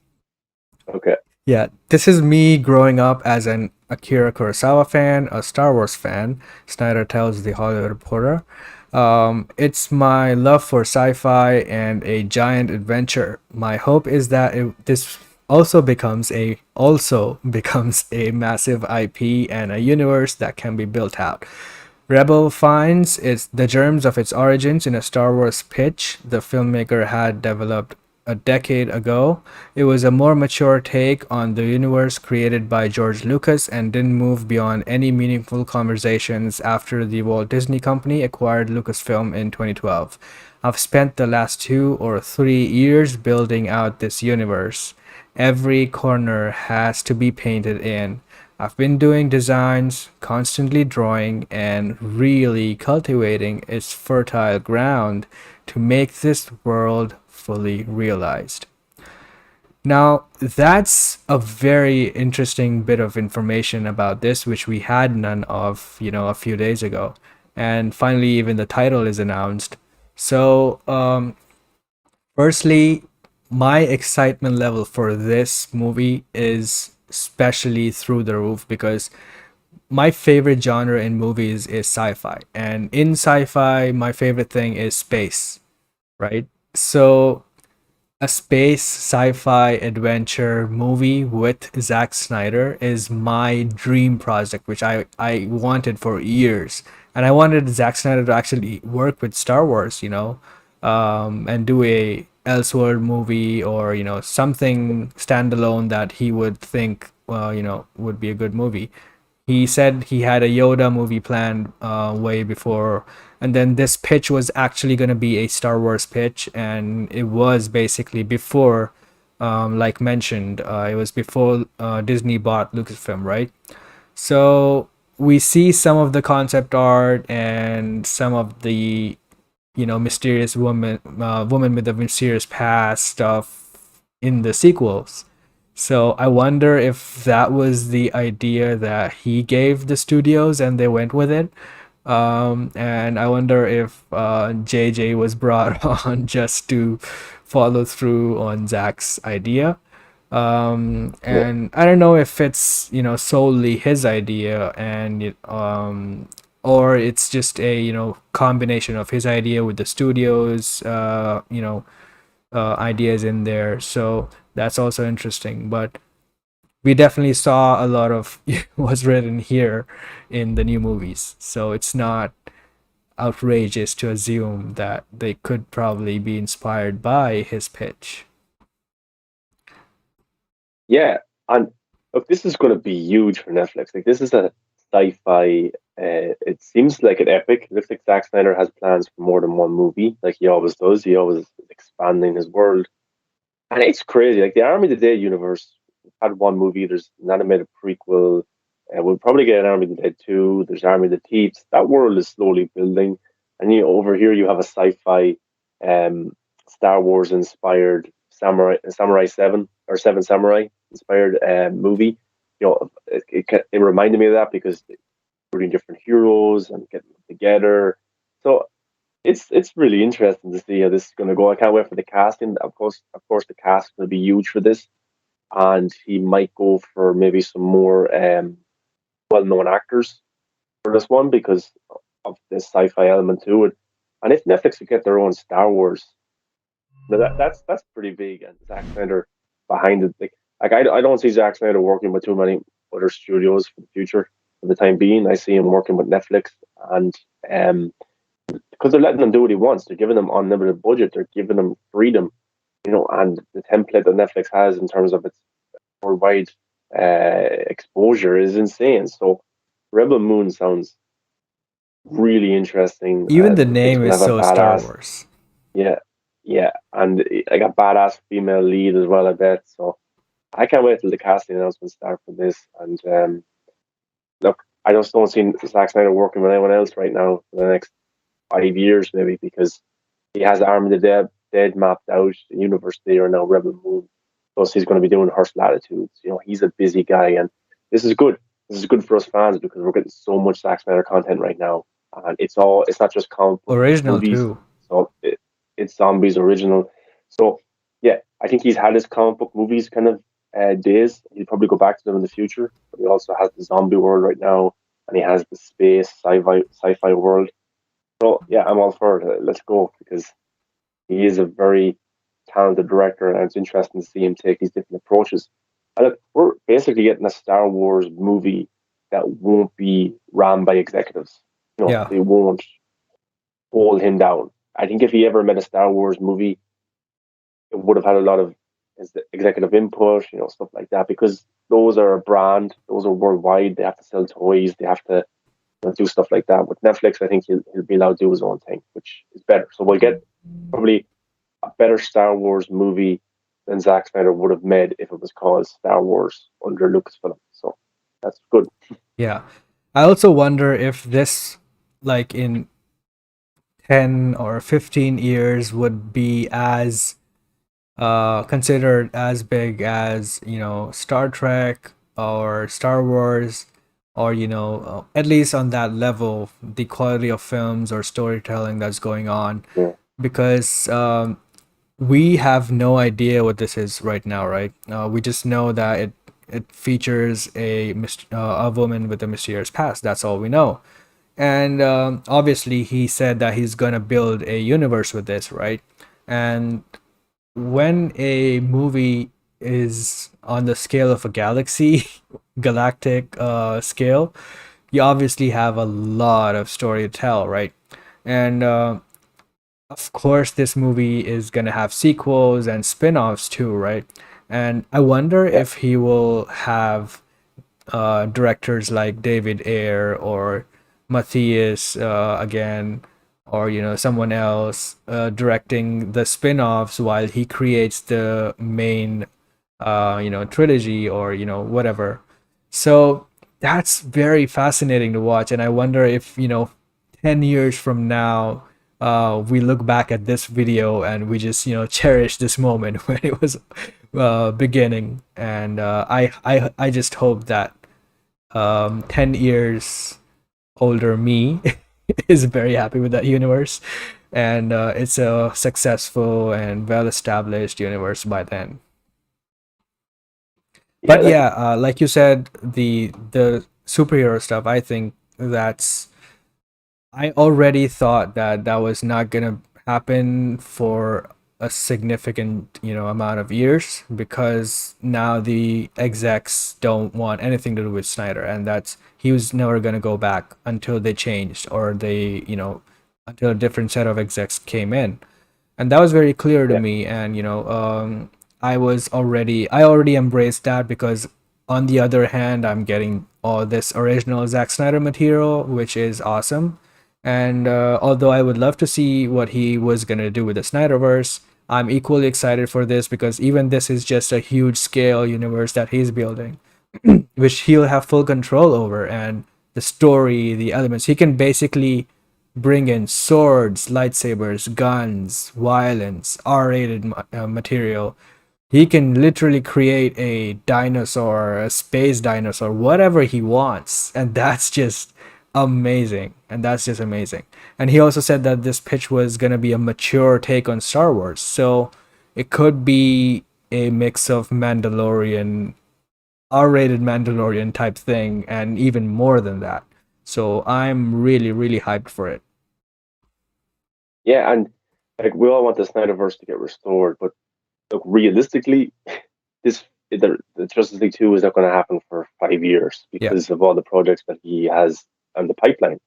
Okay. Yeah, this is me growing up as an Akira Kurosawa fan, a Star Wars fan, Snyder tells the Hollywood Reporter. It's my love for sci-fi and a giant adventure. My hope is that this also becomes a massive IP and a universe that can be built out. Rebel finds the germs of its origins in a Star Wars pitch the filmmaker had developed a decade ago. It was a more mature take on the universe created by George Lucas and didn't move beyond any meaningful conversations after the Walt Disney Company acquired Lucasfilm in 2012. I've spent the last 2 or 3 years building out this universe. Every corner has to be painted in. I've been doing designs, constantly drawing, and really cultivating its fertile ground to make this world fully realized. Now, that's a very interesting bit of information about this, which we had none of, a few days ago. And finally, even the title is announced. So, firstly, my excitement level for this movie is especially through the roof because my favorite genre in movies is sci-fi. And in sci-fi, my favorite thing is space, right? So a space sci-fi adventure movie with Zack Snyder is my dream project, which I wanted for years. And I wanted Zack Snyder to actually work with Star Wars, and do a Elseworld movie or, something standalone that he would think, would be a good movie. He said he had a Yoda movie planned way before, and then this pitch was actually going to be a Star Wars pitch, and it was basically before, like mentioned, it was before Disney bought Lucasfilm, right? So we see some of the concept art and some of the mysterious woman with a mysterious past stuff in the sequels. So I wonder if that was the idea that he gave the studios and they went with it. And I wonder if JJ was brought on just to follow through on Zach's idea. Yeah. And I don't know if it's, solely his idea or it's just a, combination of his idea with the studios, ideas in there. So that's also interesting. But we definitely saw a lot of what's written here in the new movies. So it's not outrageous to assume that they could probably be inspired by his pitch. Yeah. And look, this is going to be huge for Netflix. Like, this is a sci-fi. It seems like an epic. It looks like Zack Snyder has plans for more than one movie, like he always does. He always is expanding his world, and it's crazy. Like the Army of the Dead universe had one movie. There's an animated prequel. We'll probably get an Army of the Dead 2. There's Army of the Thieves. That world is slowly building. And over here you have a sci-fi, um, Star Wars inspired Samurai 7 or Seven Samurai inspired movie. It reminded me of that because they're putting different heroes and getting them together. So it's really interesting to see how this is going to go. I can't wait for the casting. Of course, the cast is going to be huge for this, and he might go for maybe some more well-known actors for this one because of this sci-fi element to it. And if Netflix could get their own Star Wars, now that's pretty big. And Zack Snyder behind it, I don't see Zack Snyder working with too many other studios for the future. For the time being, I see him working with Netflix, and um, because they're letting him do what he wants, they're giving him unlimited budget, they're giving him freedom, and the template that Netflix has in terms of its worldwide exposure is insane. So, Rebel Moon sounds really interesting. Even the Looks like it's name gonna is have a so Star badass, Wars. yeah, yeah, and like a badass female lead as well, I bet. So I can't wait till the casting announcements start for this. And look, I just don't see Zack Snyder working with anyone else right now for the next 5 years, maybe, because he has Arm of the Dead mapped out, the universe there now, Rebel Moon. Plus, he's going to be doing Hearst Latitudes. He's a busy guy, and this is good. This is good for us fans because we're getting so much Zack Snyder content right now, and it's not just comic book Original movies. too. So it's zombies original. So yeah, I think he's had his comic book movies kind of days. He'll probably go back to them in the future. But he also has the zombie world right now, and he has the space sci-fi world. So yeah, I'm all for it. Let's go because he is a very talented director, and it's interesting to see him take these different approaches. And look, we're basically getting a Star Wars movie that won't be ran by executives. Yeah. They won't hold him down. I think if he ever made a Star Wars movie, it would have had a lot of executive input, stuff like that, because those are a brand, those are worldwide. They have to sell toys, they have to do stuff like that. With Netflix, I think he'll be allowed to do his own thing, which is better. So we'll get probably a better Star Wars movie than Zack Snyder would have made if it was called Star Wars under Lucasfilm. So that's good. Yeah. I also wonder if this, like in 10 or 15 years, would be as considered as big as, Star Trek or Star Wars, or, at least on that level, the quality of films or storytelling that's going on. Yeah, Because we have no idea what this is right now, right? We just know that it features a woman with a mysterious past. That's all we know. And obviously, he said that he's gonna build a universe with this, right? And when a movie is on the scale of a galaxy, galactic scale, you obviously have a lot of story to tell, right? And of course, this movie is gonna have sequels and spin-offs too, right? And I wonder yeah, if he will have directors like David Ayer or Matthias again, or someone else directing the spin-offs while he creates the main trilogy, or whatever. So that's very fascinating to watch, and I wonder if 10 years from now we look back at this video and we just cherish this moment when it was beginning. And I just hope that 10 years older me is very happy with that universe, and it's a successful and well established universe by then. yeah. But yeah, like you said, the superhero stuff, I think that's I already thought that that was not gonna happen for a significant, amount of years, because now the execs don't want anything to do with Snyder, and that's he was never gonna go back until they changed, or until a different set of execs came in. And that was very clear to Yeah. me. And I already embraced that, because on the other hand, I'm getting all this original Zack Snyder material, which is awesome. And although I would love to see what he was going to do with the Snyderverse, I'm equally excited for this, because even this is just a huge scale universe that he's building, which he'll have full control over. And the story, the elements, he can basically bring in swords, lightsabers, guns, violence, R-rated material. He can literally create a dinosaur, a space dinosaur, whatever he wants, and that's just amazing. And that's just amazing. And he also said that this pitch was gonna be a mature take on Star Wars, so it could be a mix of Mandalorian, R-rated Mandalorian type thing, and even more than that. So I'm really, really hyped for it. Yeah, and like we all want the Snyderverse to get restored, but look, realistically, this the Justice League 2 is not going to happen for 5 years Yeah. because of all the projects that he has on the pipeline.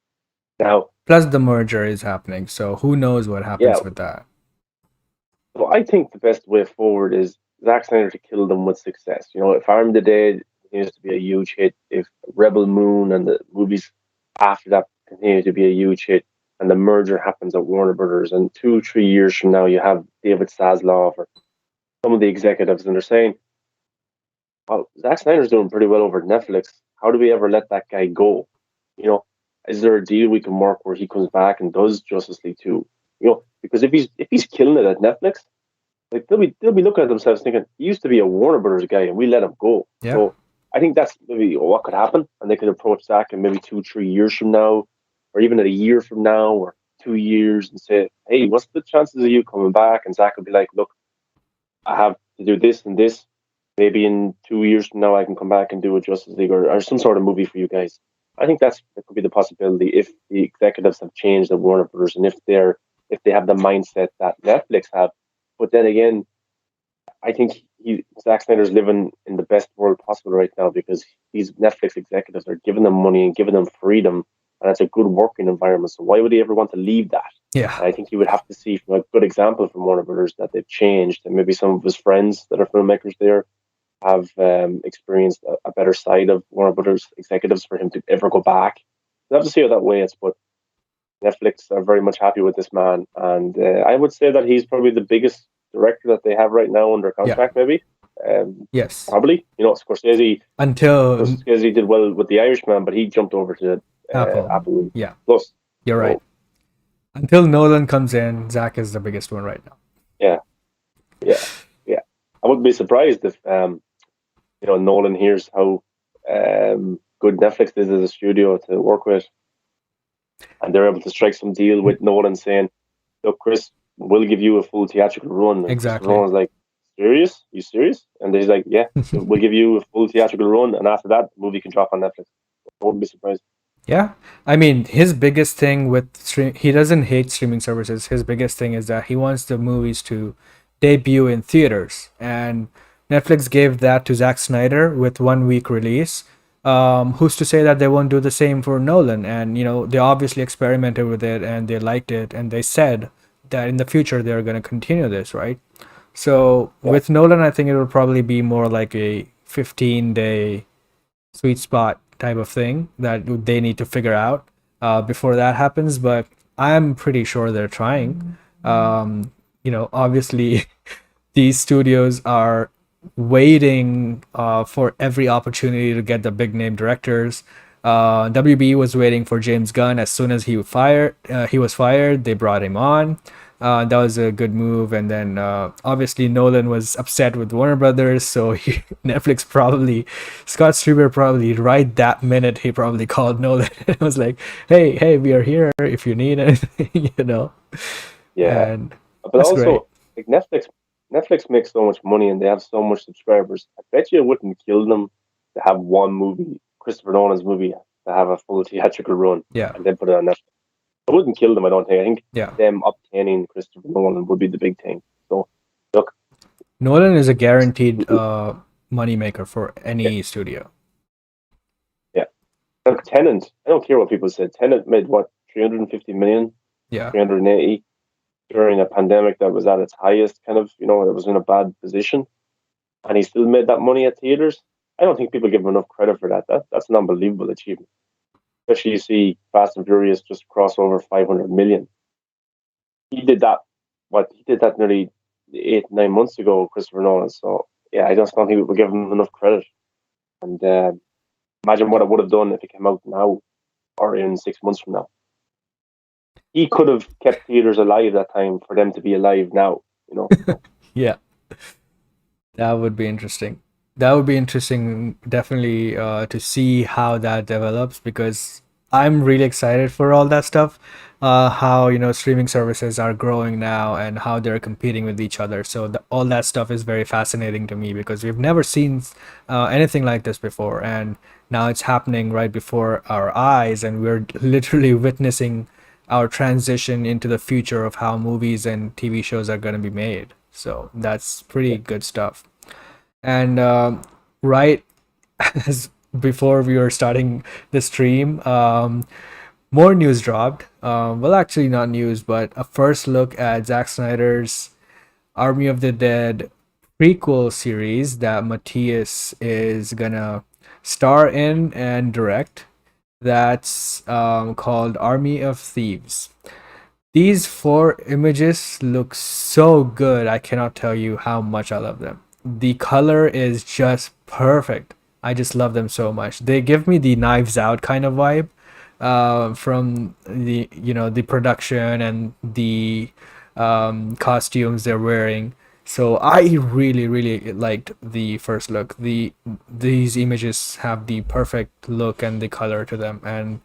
Now, Plus the merger is happening, so who knows what yeah, happens with that. so I think the best way forward is Zack Snyder to kill them with success. If Arm of the Dead continues to be a huge hit, if Rebel Moon and the movies after that continue to be a huge hit, and the merger happens at Warner Brothers, and 2, 3 years from now you have David Zaslav or some of the executives, and they're saying, "Well, Zack Snyder's doing pretty well over at Netflix. How do we ever let that guy go? You know, is there a deal we can work where he comes back and does Justice League 2? Because if he's killing it at Netflix, like they'll be looking at themselves thinking he used to be a Warner Brothers guy and we let him go. Yeah. So I think that's maybe what could happen, and they could approach Zach in maybe 2, 3 years from now, or even at a year from now, or 2 years, and say, "Hey, what's the chances of you coming back?" And Zach would be like, "Look, I have to do this and this. Maybe in 2 years from now, I can come back and do a Justice League or some sort of movie for you guys." I think that could be the possibility if the executives have changed at Warner Brothers and if they have the mindset that Netflix have. But then again, I think Zack Snyder's living in the best world possible right now because these Netflix executives are giving them money and giving them freedom, and it's a good working environment. So why would he ever want to leave that? Yeah. And I think he would have to see from a good example from Warner Brothers that they've changed, and maybe some of his friends that are filmmakers there have experienced a better side of Warner Brothers executives for him to ever go back. We'll have to see how that weighs, but Netflix are very much happy with this man, and I would say that he's probably the biggest director that they have right now under Yeah. contract. Maybe, Yes. probably. Scorsese. Until Scorsese did well with The Irishman, but he jumped over to Apple. Apple Yeah. Plus. You're right. So Until Nolan comes in, Zach is the biggest one right now. yeah, yeah, yeah. I wouldn't be surprised if Nolan hears how good Netflix is as a studio to work with, and they're able to strike some deal with Nolan saying, "Look, Chris, we'll give you a full theatrical run." And Christopher Exactly. Nolan's like, "Serious? You serious?" And he's like, "Yeah, we'll give you a full theatrical run, and after that, the movie can drop on Netflix." I wouldn't be surprised. Yeah. I mean, his biggest thing with stream, he doesn't hate streaming services. His biggest thing is that he wants the movies to debut in theaters. And Netflix gave that to Zack Snyder with 1 week release. Who's to say that they won't do the same for Nolan? And, they obviously experimented with it and they liked it. And they said that in the future they're going to continue this, right? So Yeah, with Nolan, I think it will probably be more like a 15-day sweet spot type of thing that they need to figure out before that happens. But I'm pretty sure they're trying. Obviously, these studios are waiting for every opportunity to get the big name directors. WB was waiting for James Gunn. As soon as he was fired. They brought him on. That was a good move. And then obviously Nolan was upset with Warner Brothers, so Netflix probably, Scott Streamer probably right that minute he probably called Nolan and was like, "Hey, we are here if you need anything." yeah. And But that's great. also, like Netflix makes so much money and they have so much subscribers. I bet you it wouldn't kill them to have one movie, Christopher Nolan's movie, to have a full theatrical run Yeah, and then put it on Netflix. It wouldn't kill them, I don't think. I think yeah. them obtaining Christopher Nolan would be the big thing. So, look, Nolan is a guaranteed money maker for yeah, any studio. yeah. Look, Tenant, I don't care what people said. Tenant made what, 350 million, Yeah, 380 during a pandemic that was at its highest, kind of, it was in a bad position. And he still made that money at theaters. I don't think people give him enough credit for that. That's an unbelievable achievement. Especially you see Fast and Furious just cross over 500 million. He did that. What he did that nearly 8, 9 months ago, Christopher Nolan. So yeah, I just don't think people give him enough credit. And imagine what it would have done if it came out now or in 6 months from now. He could have kept theaters alive that time for them to be alive now. So yeah. That would be interesting. That would be interesting, definitely, to see how that develops because I'm really excited for all that stuff. How streaming services are growing now and how they're competing with each other. So all that stuff is very fascinating to me because we've never seen anything like this before, and now it's happening right before our eyes, and we're literally witnessing our transition into the future of how movies and TV shows are going to be made. So that's pretty Yeah. good stuff. And right as before we were starting the stream, more news dropped. Well, actually, not news, but a first look at Zack Snyder's Army of the Dead prequel series that Matthias is gonna star in and direct. That's called Army of Thieves. These four images look so good. I cannot tell you how much I love them. The color is just perfect. I just love them so much. They give me the Knives Out kind of vibe from the the production and the costumes they're wearing. So I really liked the first look. These images have the perfect look and the color to them, and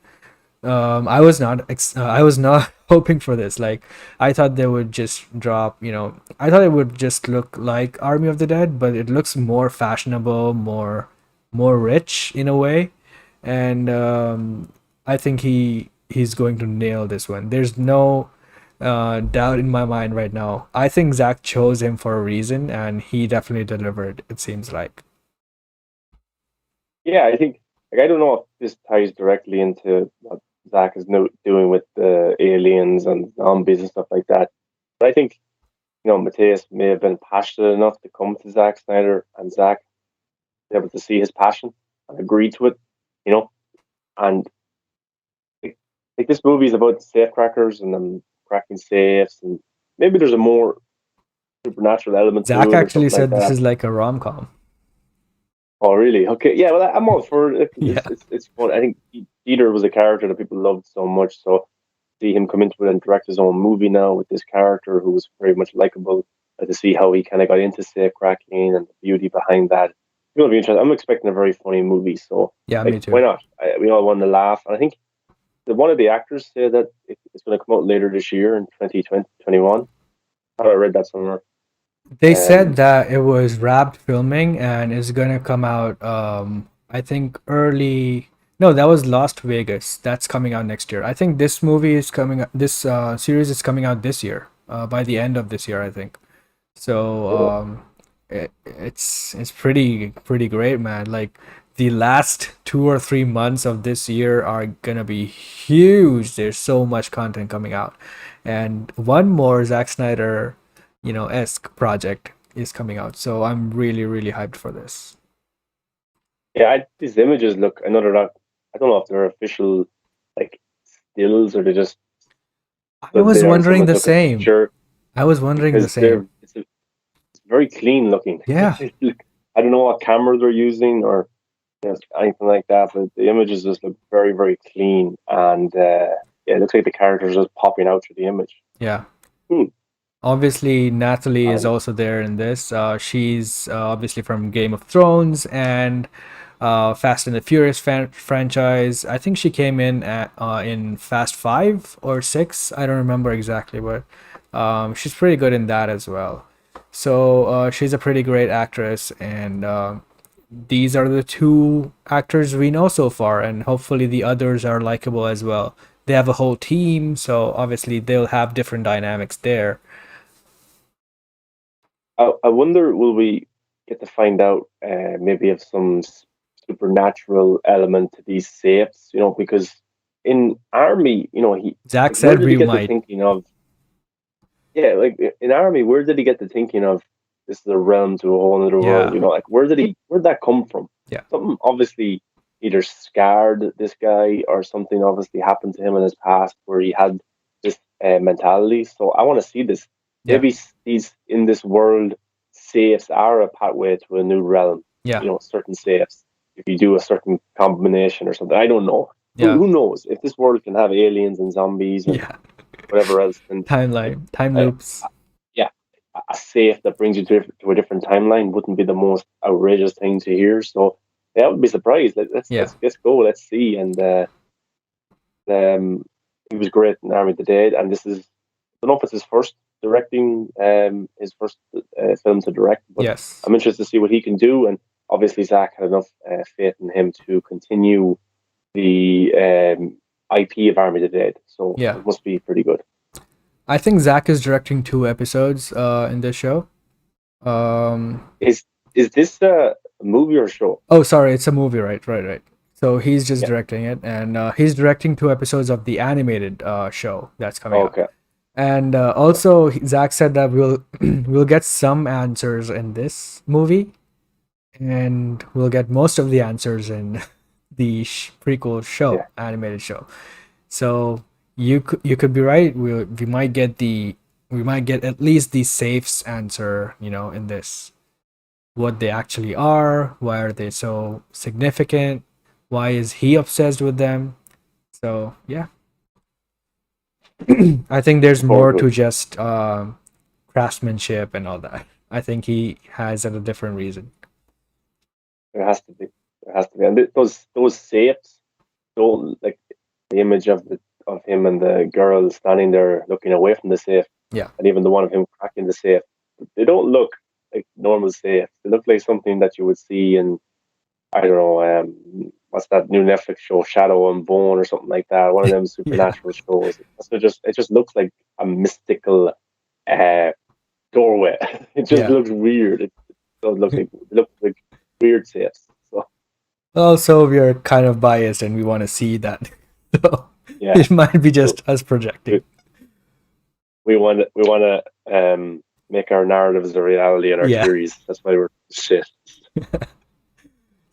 I was not hoping for this. Like, I thought they would just drop, I thought it would just look like Army of the Dead, but it looks more fashionable, more rich in a way, and I think he's going to nail this one. There's no doubt in my mind right now. I think Zach chose him for a reason, and he definitely delivered. It seems like. Yeah, I think like I don't know if this ties directly into what Zach is doing with the aliens and zombies and stuff like that. But I think Matthias may have been passionate enough to come to Zack Snyder and Zack be able to see his passion and agree to it, you know. And like this movie is about safe crackers and them cracking safes, and maybe there's a more supernatural element Zach to it or actually something like said this that. is like a rom com. Oh, really? Okay, yeah. Well, I'm all for it. Yeah. It's fun. I think Peter was a character that people loved so much. So see him come into it and direct his own movie now with this character who was very much likable. To see how he kind of got into safe cracking and the beauty behind that. It's going to be interesting. I'm expecting a very funny movie. So Yeah, me like, why too. not? We all want to laugh. And I think one of the actors said that it's going to come out later this year in 2021. I read that somewhere. They said Um, that it was wrapped filming and is gonna come out I think early. No, that was Las Vegas. That's coming out next year. I think this movie is coming this series is coming out this year. By the end of this year, I think. So cool. it's pretty great, man. Like, the last 2 or 3 months of this year are gonna be huge. There's so much content coming out, and one more Zack Snyder, esque project is coming out. So I'm really hyped for this. Yeah, these images look. I know they're not. I don't know if they're official like stills or they just I stood was there and wondering someone the took a same. picture I was wondering the because same. it's very clean looking. Yeah, I don't know what camera they're using or anything like that, but the images just look very clean and yeah, it looks like the characters just popping out through the image. yeah. Hmm. Obviously, Natalie is And also there in this. She's obviously from Game of Thrones and Fast and the Furious franchise. I think she came in in Fast Five or Six. I don't remember exactly, but she's pretty good in that as well. So she's a pretty great actress, and these are the two actors we know so far, and hopefully the others are likable as well. They have a whole team, so obviously they'll have different dynamics there. I wonder, will we get to find out maybe of some supernatural element to these safes? Because in Army, Zach like, where said did he we get the might. thinking of? Yeah, like in Army, where did he get the thinking of this is a realm to a whole other world? Yeah, Like where did that come from? yeah, Something obviously either scarred this guy or something obviously happened to him in his past where he had this mentality. So I want to see this. yeah, Maybe these in this world safes are a pathway to a new realm. yeah, Certain safes. If you do a certain combination or something, I don't know. Who, yeah, who knows? If this world can have aliens and zombies and yeah. whatever else, then Timeline, time uh, loops. yeah, a safe that brings you to a different timeline wouldn't be the most outrageous thing to hear. So yeah, I would be surprised. Yeah. Let's go. Let's see. And he was great in Army of the Dead, and this is I don't know if it's his first directing, his first film to direct, but Yes. I'm interested to see what he can do. And obviously, Zach had enough faith in him to continue the IP of Army of the Dead, so Yeah. it must be pretty good. I think Zach is directing 2 episodes in this show. Um, Is is this a movie or show? oh, sorry, it's a movie, right? Right, right. So he's just Yeah. directing it, and he's directing 2 episodes of the animated show that's coming out. Okay. And Okay. also, Zach said that we'll we'll get some answers in this movie, and we'll get most of the answers in the prequel show, Yeah. animated show. So you could be right. We might get at least the safes answer, in this. What they actually are, why are they so significant, why is he obsessed with them? So yeah, I think there's Looking forward more to to it. just craftsmanship and all that. I think he has it a different reason. There has to be. There has to be. And those safes don't like the image of him and the girl standing there looking away from the safe, Yeah. and even the one of him cracking the safe. They don't look like normal safes. They look like something that you would see in, I don't know, what's that new Netflix show, Shadow and Bone or something like that. One of them Yeah. supernatural shows. So it just looks like a mystical uh, doorway. It just Yeah. looks weird. It does look like weird safes. So Also, we are kind of biased and we want to see that. So yeah, it might be so just us projecting. we, we want to make our narratives a reality and our Yeah. theories. That's why we're shit.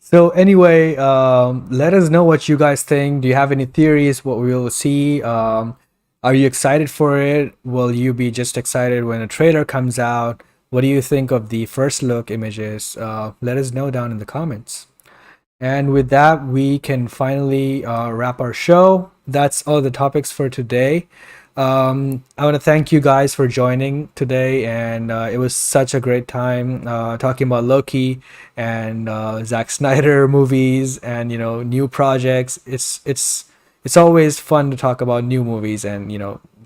So anyway, let us know what you guys think. Do you have any theories? What we will see? Are you excited for it? Will you be just excited when a trailer comes out? What do you think of the first look images? Let us know down in the comments. And with that, we can finally wrap our show. That's all the topics for today. I want to thank you guys for joining today, and it was such a great time talking about Loki and Zack Snyder movies and new projects. It's always fun to talk about new movies and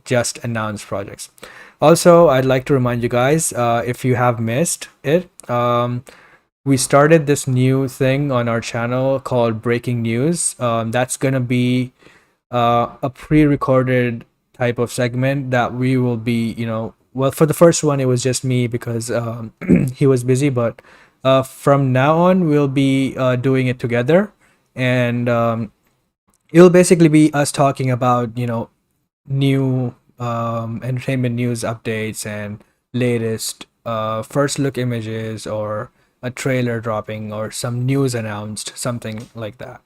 just announced projects. Also, I'd like to remind you guys if you have missed it. We started this new thing on our channel called Breaking News. That's gonna be a pre-recorded type of segment that we will be, well, for the first one, it was just me because he was busy, but from now on, we'll be doing it together. And it'll basically be us talking about, new entertainment news updates and latest first look images or a trailer dropping or some news announced, something like that.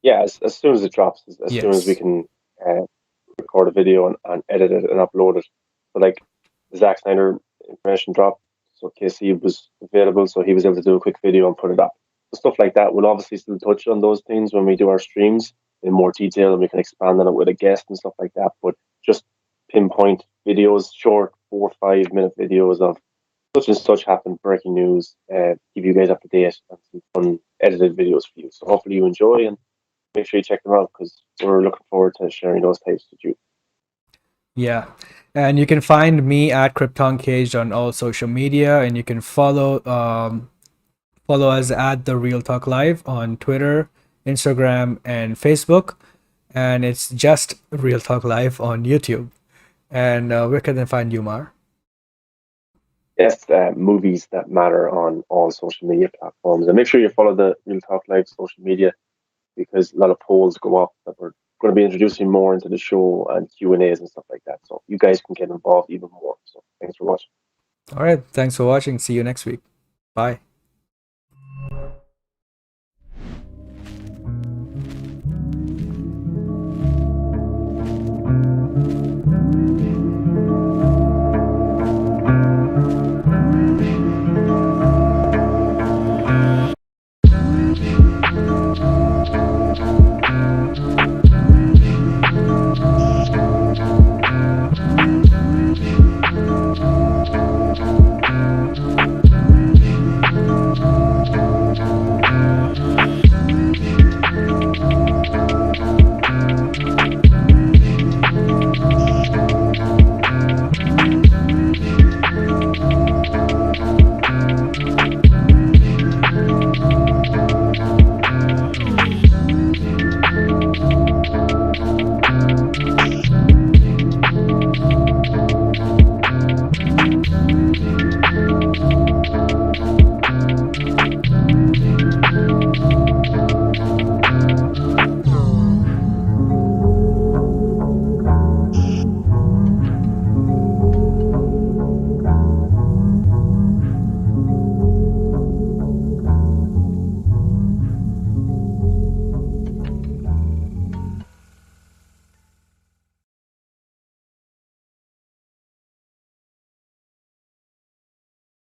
Yeah, as soon as it drops, as soon as we Yes. can uh, record a video and edit it and upload it. So like the Zack Snyder information dropped, so Casey was available, so he was able to do a quick video and put it up. So stuff like that. We'll obviously still touch on those things when we do our streams in more detail, and we can expand on it with a guest and stuff like that. But just pinpoint videos, short 4 or 5 minute videos of such and such happened, breaking news, keep you guys up to date, and some fun edited videos for you. So hopefully you enjoy and make sure you check them out because we're looking forward to sharing those types with you. Yeah. And you can find me at Krypton Caged on all social media, and you can follow us at the Real Talk Live on Twitter, Instagram, and Facebook. And it's just Real Talk Live on YouTube. And where can they find you, Mar? Yes, movies that matter on all social media platforms. And make sure you follow the Real Talk Live social media because a lot of polls go up that we're going to be introducing more into the show and Q&As and stuff like that. So you guys can get involved even more. So thanks for watching. All right. Thanks for watching. See you next week. Bye.